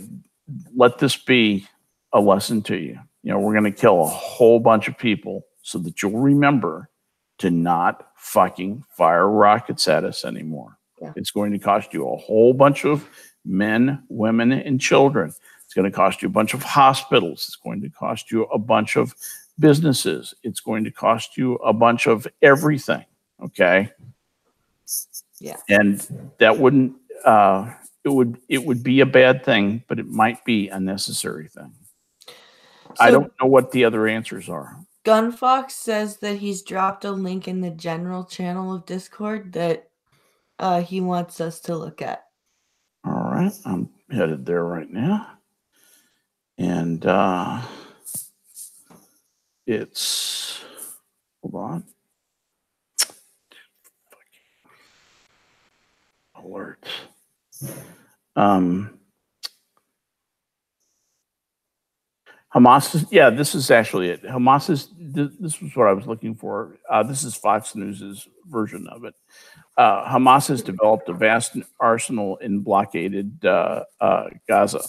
let this be a lesson to you. You know, we're going to kill a whole bunch of people so that you'll remember to not fucking fire rockets at us anymore. Yeah. It's going to cost you a whole bunch of men, women, and children. It's going to cost you a bunch of hospitals. It's going to cost you a bunch of businesses. It's going to cost you a bunch of everything. Okay. Yeah. And that wouldn't, it would be a bad thing, but it might be a necessary thing. So I don't know what the other answers are. Gunfox says that he's dropped a link in the general channel of Discord that he wants us to look at. All right. I'm headed there right now. And it's, hold on. Alert. Hamas is, yeah, this is actually it. Hamas is, this was what I was looking for. This is Fox News's version of it. Hamas has developed a vast arsenal in blockaded Gaza.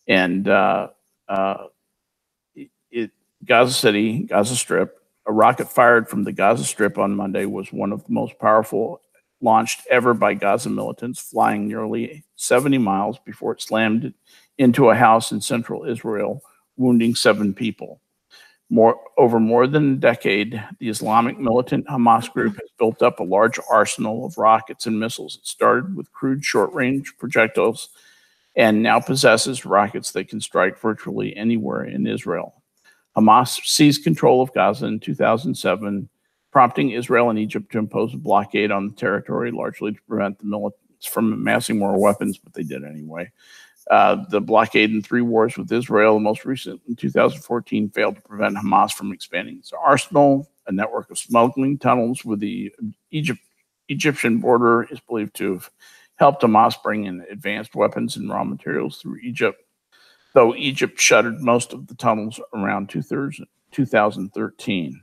And Gaza City, Gaza Strip, a rocket fired from the Gaza Strip on Monday was one of the most powerful launched ever by Gaza militants, flying nearly 70 miles before it slammed into a house in central Israel, wounding 7 people. Over more than a decade, the Islamic militant Hamas group has built up a large arsenal of rockets and missiles. It started with crude short-range projectiles and now possesses rockets that can strike virtually anywhere in Israel. Hamas seized control of Gaza in 2007, prompting Israel and Egypt to impose a blockade on the territory, largely to prevent the militants from amassing more weapons, but they did anyway. The blockade in 3 wars with Israel, the most recent in 2014, failed to prevent Hamas from expanding its arsenal. A network of smuggling tunnels with the Egyptian border is believed to have helped Hamas bring in advanced weapons and raw materials through Egypt, though Egypt shuttered most of the tunnels around 2013.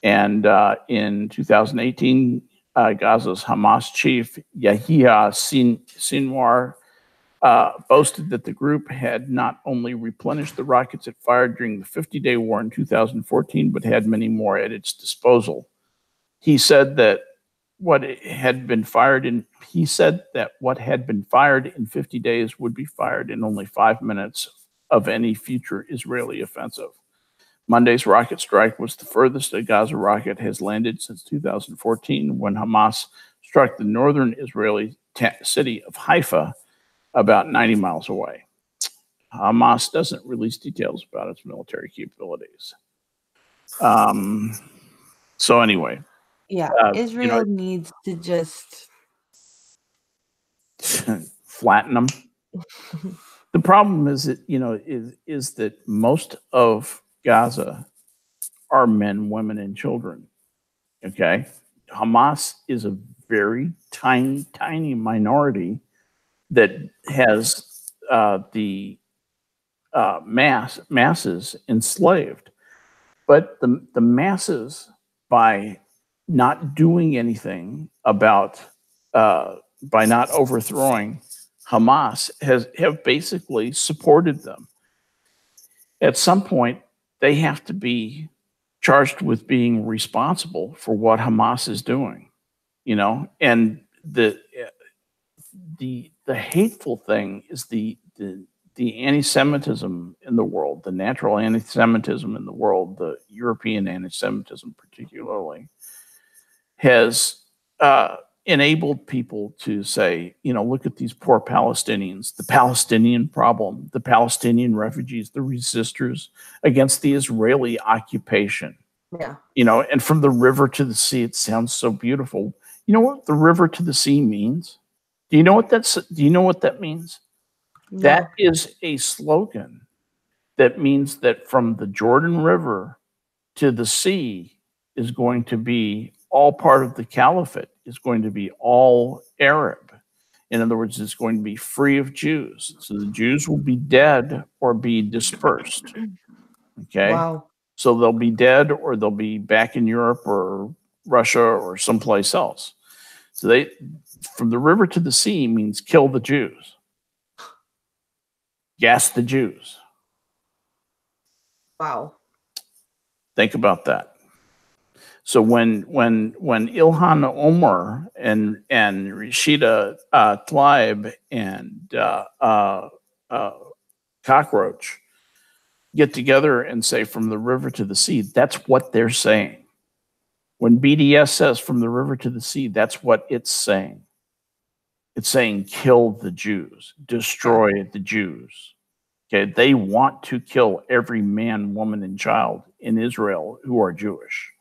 And in 2018, Gaza's Hamas chief, Yahya Sinwar, boasted that the group had not only replenished the rockets it fired during the 50-day war in 2014, but had many more at its disposal. He said that what had been fired in 50 days would be fired in only 5 minutes of any future Israeli offensive. Monday's rocket strike was the furthest a Gaza rocket has landed since 2014, when Hamas struck the northern Israeli city of Haifa, about 90 miles away. Hamas doesn't release details about its military capabilities. So anyway. Yeah, Israel needs to just flatten them. The problem is that, is that most of Gaza are men, women, and children. Okay. Hamas is a very tiny, tiny minority that has the masses enslaved. But the masses, by not doing anything about, by not overthrowing Hamas, have basically supported them. At some point, they have to be charged with being responsible for what Hamas is doing, and the hateful thing is the anti-Semitism in the world, the natural anti-Semitism in the world, the European anti-Semitism particularly, has enabled people to say, look at these poor Palestinians, the Palestinian problem, the Palestinian refugees, the resistors against the Israeli occupation. Yeah. And from the river to the sea, it sounds so beautiful. You know what the river to the sea means? Do you know what that's? Do you know what that means? No. That is a slogan that means that from the Jordan River to the sea is going to be all part of the caliphate, is going to be all Arab. In other words, it's going to be free of Jews. So the Jews will be dead or be dispersed. Okay. Wow. So they'll be dead or they'll be back in Europe or Russia or someplace else. So they, from the river to the sea means kill the Jews, gas the Jews. Wow. Think about that. So when Ilhan Omar and Rashida Tlaib and Cockroach get together and say from the river to the sea, that's what they're saying. When BDS says from the river to the sea, that's what it's saying. It's saying kill the Jews, destroy the Jews. Okay, they want to kill every man, woman, and child in Israel who are Jewish.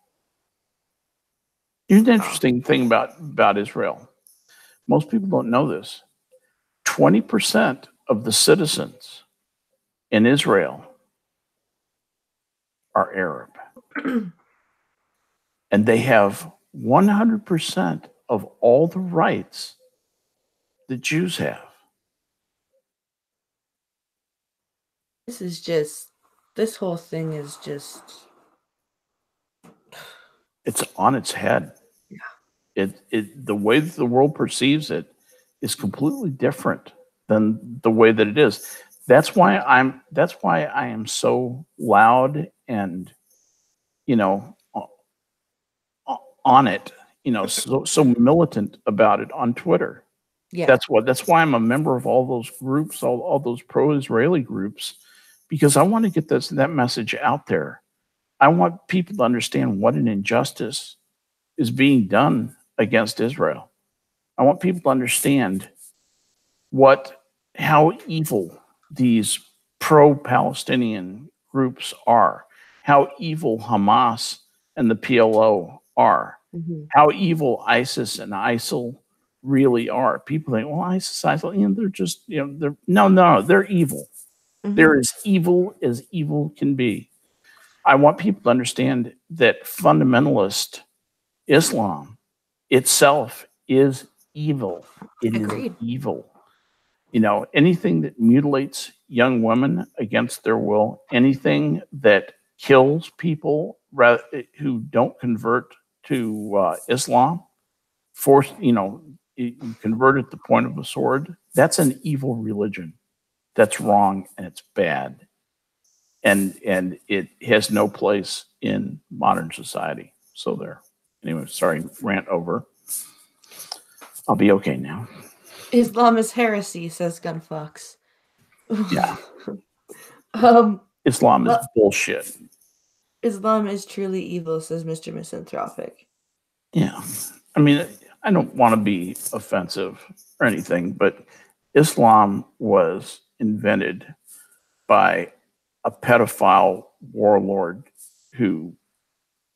Here's an interesting thing about Israel. Most people don't know this. 20% of the citizens in Israel are Arab. And they have 100% of all the rights that Jews have. This whole thing is just. It's on its head. Yeah. The way that the world perceives it is completely different than the way that it is. That's why I am so loud and, on it, so militant about it on Twitter. Yeah. That's why I'm a member of all those groups, all those pro-Israeli groups, because I want to get that message out there. I want people to understand what an injustice is being done against Israel. I want people to understand how evil these pro-Palestinian groups are, how evil Hamas and the PLO are, how evil ISIS and ISIL really are. People think, well, ISIS, ISIL, they're just, they're evil. They're as evil can be. I want people to understand that fundamentalist Islam itself is evil. It is evil. Anything that mutilates young women against their will, anything that kills people who don't convert to Islam, you convert at the point of a sword, that's an evil religion. That's wrong and it's bad. And it has no place in modern society. So there. Anyway, sorry, rant over. I'll be okay now. Islam is heresy, says Gunfox. Yeah. Islam is bullshit. Islam is truly evil, says Mr. Misanthropic. Yeah. I mean, I don't want to be offensive or anything, but Islam was invented by a pedophile warlord who,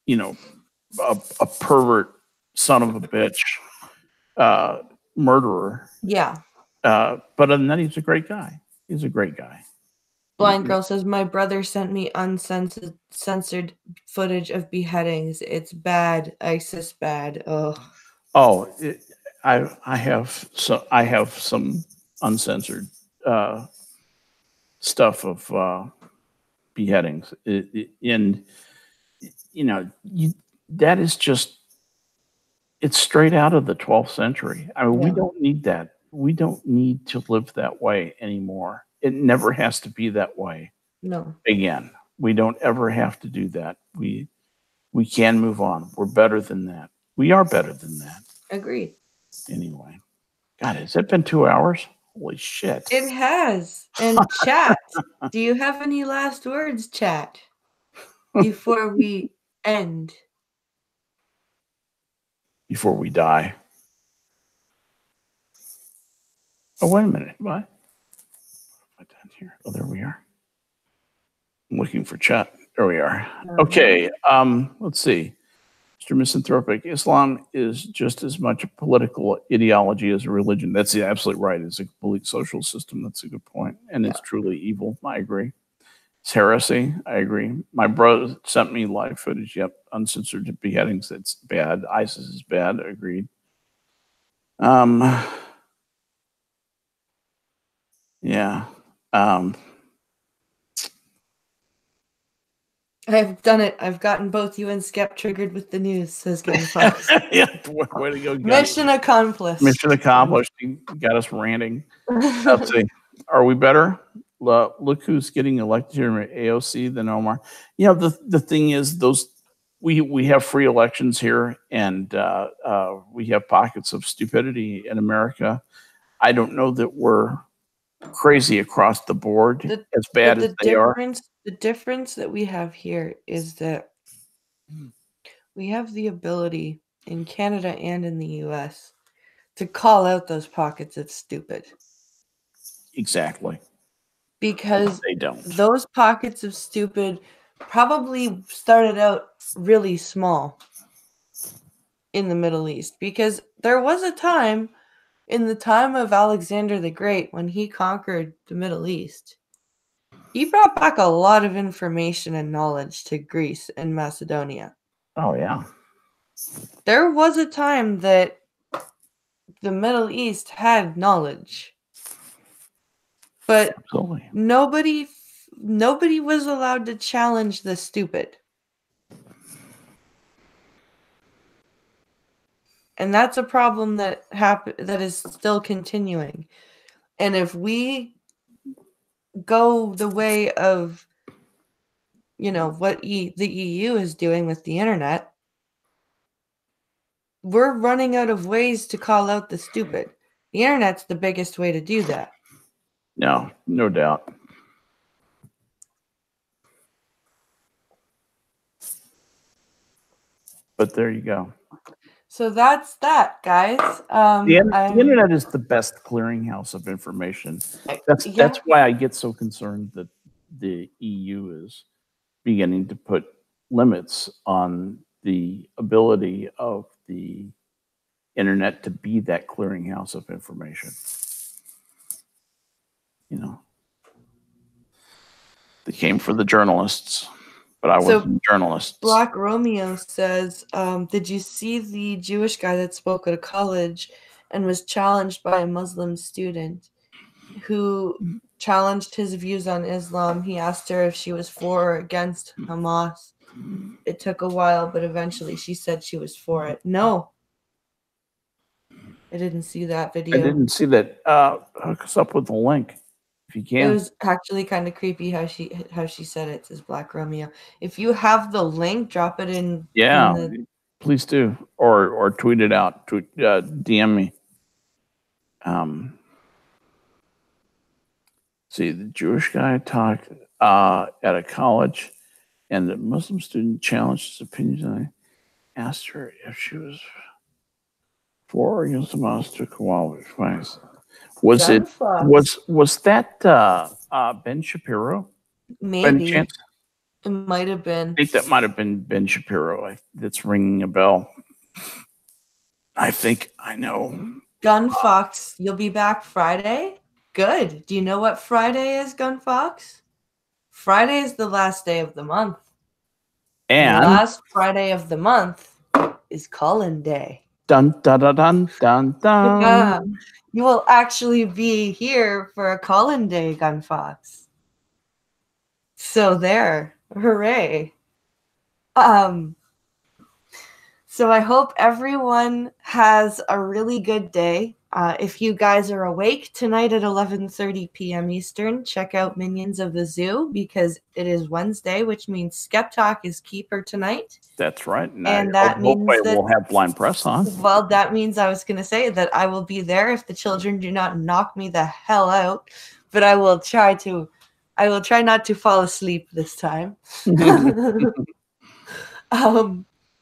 a pervert son of a bitch, murderer. Yeah. But other than that, he's a great guy. He's a great guy. Blind Girl says, my brother sent me uncensored footage of beheadings. It's bad. ISIS bad. Oh, I have some uncensored stuff of beheadings, and that is just, it's straight out of the 12th century. I mean, we don't need that. We don't need to live that way anymore. It never has to be that way. No. Again, we don't ever have to do that. We can move on. We're better than that. We are better than that. Agreed. Anyway, God, has it been 2 hours? Holy shit. It has. And chat, do you have any last words, chat, before we end? Before we die. Oh, wait a minute. What? What down here? Oh, there we are. I'm looking for chat. There we are. Okay. Let's see. Mr. Misanthropic, Islam is just as much a political ideology as a religion. That's absolutely right. It's a complete social system. That's a good point. And it's truly evil. I agree. It's heresy. I agree. My brother sent me live footage. Yep. Uncensored beheadings. That's bad. ISIS is bad. Agreed. Yeah. I've done it. I've gotten both you and Skep triggered with the news, says Gunfox. Yeah. Way to go, Gun. Mission accomplished. Mission accomplished. You got us ranting. Let's see. Are we better? Look who's getting elected here at AOC than Omar. You know, the thing is, we have free elections here, and we have pockets of stupidity in America. I don't know that we're crazy across the board, as bad as they are. The difference that we have here is that we have the ability in Canada and in the US to call out those pockets of stupid. Exactly. Because they don't. Those pockets of stupid probably started out really small in the Middle East, because there was a time in the time of Alexander the Great when he conquered the Middle East. He brought back a lot of information and knowledge to Greece and Macedonia. Oh, yeah. There was a time that the Middle East had knowledge. But Absolutely. nobody was allowed to challenge the stupid. And that's a problem that is still continuing. And if we go the way of, what the EU is doing with the internet, we're running out of ways to call out the stupid. The internet's the biggest way to do that. No doubt. But there you go. So that's that, guys. The internet is the best clearinghouse of information. That's why I get so concerned that the EU is beginning to put limits on the ability of the internet to be that clearinghouse of information. They came for the journalists, but I wasn't a journalist. Black Romeo says, did you see the Jewish guy that spoke at a college and was challenged by a Muslim student who challenged his views on Islam? He asked her if she was for or against Hamas. It took a while, but eventually she said she was for it. No. I didn't see that video. I didn't see that. Hook us up with the link if you can. It was actually kind of creepy how she said it, says Black Romeo. If you have the link, drop it in. Yeah, please do. Or tweet it out. DM me. See, the Jewish guy talked at a college, and the Muslim student challenged his opinions, and I asked her if she was for or against Hamas. Took a while to find. Was that Ben Shapiro? Maybe. It might have been. I think that might have been Ben Shapiro. That's ringing a bell. I think I know. Gunfox, you'll be back Friday? Good. Do you know what Friday is, Gunfox? Friday is the last day of the month. And the last Friday of the month is Colin Day. Dun dun dun dun dun dun. You will actually be here for a Colin Day, Gunfox. So there. Hooray. So I hope everyone has a really good day. If you guys are awake tonight at 11:30 p.m. Eastern, check out Minions of the Zoo, because it is Wednesday, which means Skep Talk is keeper tonight. That's right. And that means that we'll have Blind Press on. Well, that means I was going to say that I will be there if the children do not knock me the hell out, but I will try not to fall asleep this time.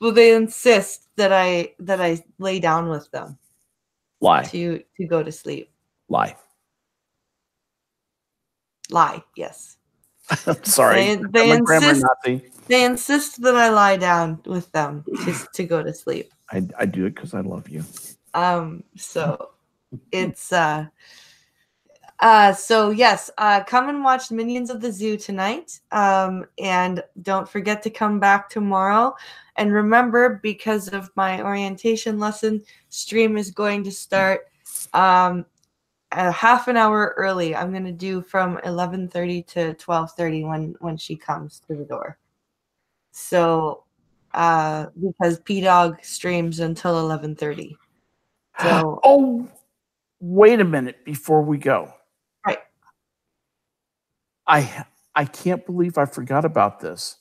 Well, they insist that I lay down with them. Lie. To go to sleep. Lie. Lie, yes. Sorry, They I'm a grammar insist. Nazi. They insist that I lie down with them to go to sleep. I do it because I love you. So it's so yes, come and watch Minions of the Zoo tonight. And don't forget to come back tomorrow. And remember, because of my orientation lesson, stream is going to start a half an hour early. I'm going to do from 11:30 to 12:30 when she comes to the door. So because P-Dog streams until 11:30. So Oh, wait a minute before we go. right. I can't believe I forgot about this.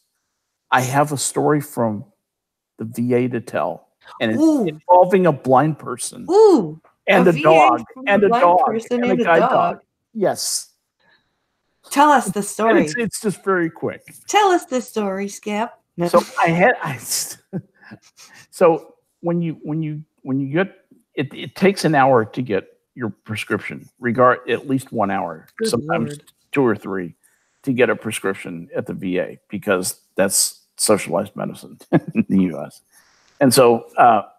I have a story from the VA to tell, and it's involving a blind person. Ooh, and a dog, and a dog, person and a guide dog. Yes. Tell us the story. It's just very quick. Tell us the story, Skep. So so when you get it takes an hour to get your prescription, at least 1 hour, Good sometimes Lord. 2 or 3 to get a prescription at the VA, because that's socialized medicine in the US. And so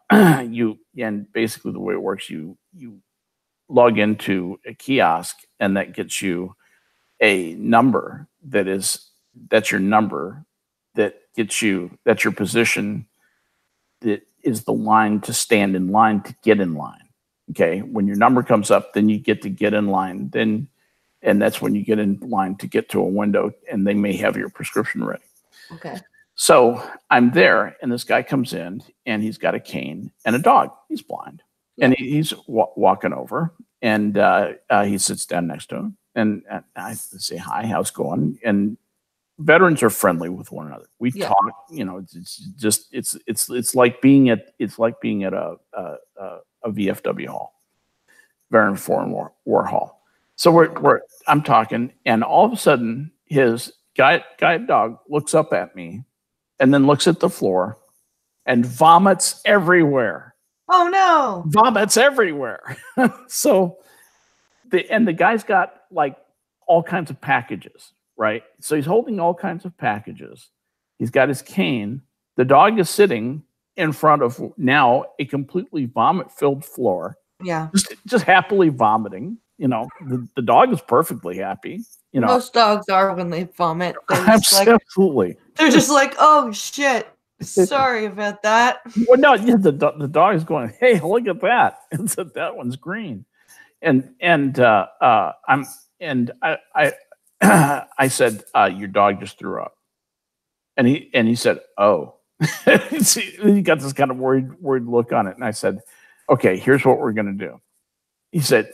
and basically the way it works, you log into a kiosk, and that gets you a number that's your number, that's your position, that is the line to stand in line to get in line. Okay, when your number comes up, then you get to get in line, and that's when you get in line to get to a window, and they may have your prescription ready. Okay. So I'm there, and this guy comes in, and he's got a cane and a dog. He's blind. Yeah. And he's walking over, and he sits down next to him, and I say, "Hi, how's it going?" And veterans are friendly with one another. We talk, it's like being at a VFW hall, Veteran Foreign War Hall. So I'm talking, and all of a sudden his guide dog looks up at me, and then looks at the floor, and vomits everywhere. Oh no! Vomits everywhere. So the guy's got like all kinds of packages, right? So he's holding all kinds of packages. He's got his cane. The dog is sitting in front of now a completely vomit-filled floor. Yeah. Just happily vomiting. The dog is perfectly happy. Most dogs are when they vomit. Absolutely. They're just like, oh shit. Sorry about that. Well, no, the dog is going, hey, look at that. And so that one's green. And I said, your dog just threw up. And he said, oh. He got this kind of worried look on it. And I said, okay, here's what we're going to do. He said,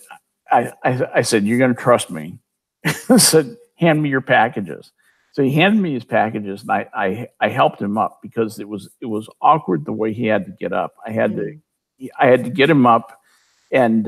I said, you're going to trust me. I said, hand me your packages. So he handed me his packages, and I helped him up, because it was awkward the way he had to get up. I had to get him up and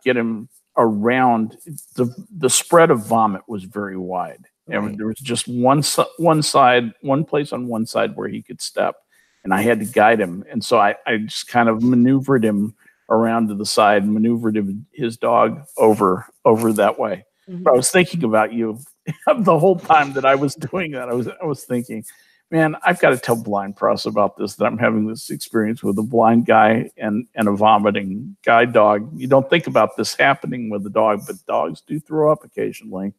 get him around. The spread of vomit was very wide. Right. And there was just one place on one side where he could step, and I had to guide him. And so I just kind of maneuvered him around to the side, maneuvered his dog over that way. Mm-hmm. But I was thinking about you the whole time that I was doing that. I was thinking, man, I've got to tell blind press about this, that I'm having this experience with a blind guy and a vomiting guide dog. You don't think about this happening with a dog, but dogs do throw up occasionally.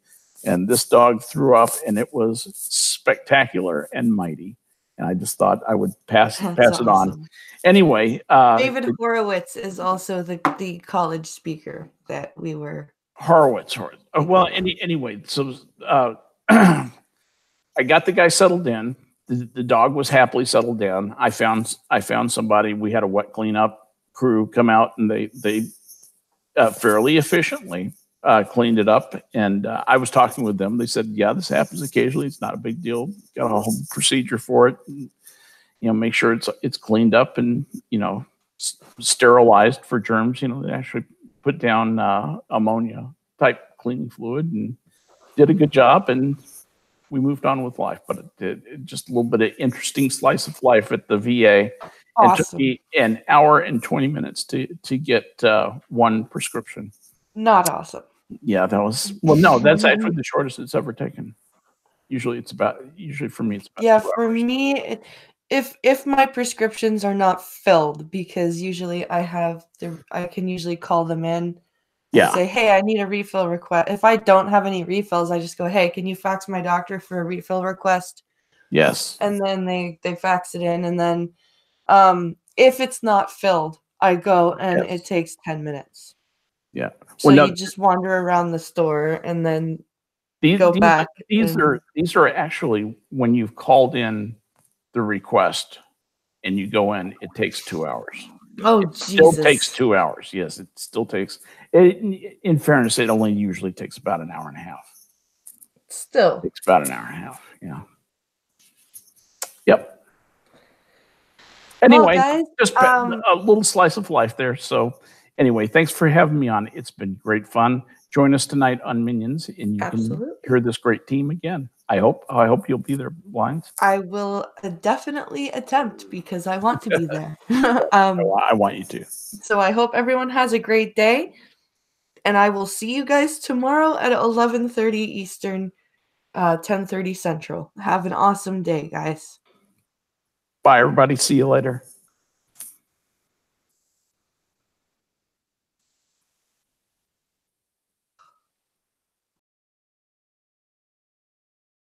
And this dog threw up, and it was spectacular and mighty. And I just thought I would pass it on. Anyway, David Horowitz is also the college speaker that we were. Horowitz. Well, anyway, so I got the guy settled in. The dog was happily settled down. I found somebody. We had a wet cleanup crew come out, and they fairly efficiently cleaned it up. And I was talking with them. They said, "Yeah, this happens occasionally. It's not a big deal. Got a whole procedure for it. And, make sure it's cleaned up and sterilized for germs. They actually put down ammonia type cleaning fluid, and did a good job, and we moved on with life. But it just a little bit of interesting slice of life at the VA. Awesome. It took me an hour and 20 minutes to get one prescription. Not awesome. Yeah, that was, well, no, that's actually the shortest it's ever taken. Usually for me, it's about Yeah, 2 for hours. me, if my prescriptions are not filled, because usually I can usually call them in and Yeah. say, hey, I need a refill request. If I don't have any refills, I just go, hey, can you fax my doctor for a refill request? Yes. And then they fax it in, and then if it's not filled, I go and Yes. it takes 10 minutes. Yeah. So Well, no, you just wander around the store and then these, go these, back. these are actually when you've called in the request and you go in, it takes 2 hours. Oh, It still takes Jesus. 2 hours. Yes, it still takes. In fairness, it only usually takes about an hour and a half. Still. Takes about an hour and a half. Yeah. Yep. Anyway, Well, guys, just a little slice of life there. So, anyway, thanks for having me on. It's been great fun. Join us tonight on Minions, and you can hear this great team again. I hope you'll be there, Blinds. I will definitely attempt because I want to be there. I want you to. So I hope everyone has a great day, and I will see you guys tomorrow at 11:30 Eastern, 10:30 Central. Have an awesome day, guys. Bye, everybody. See you later.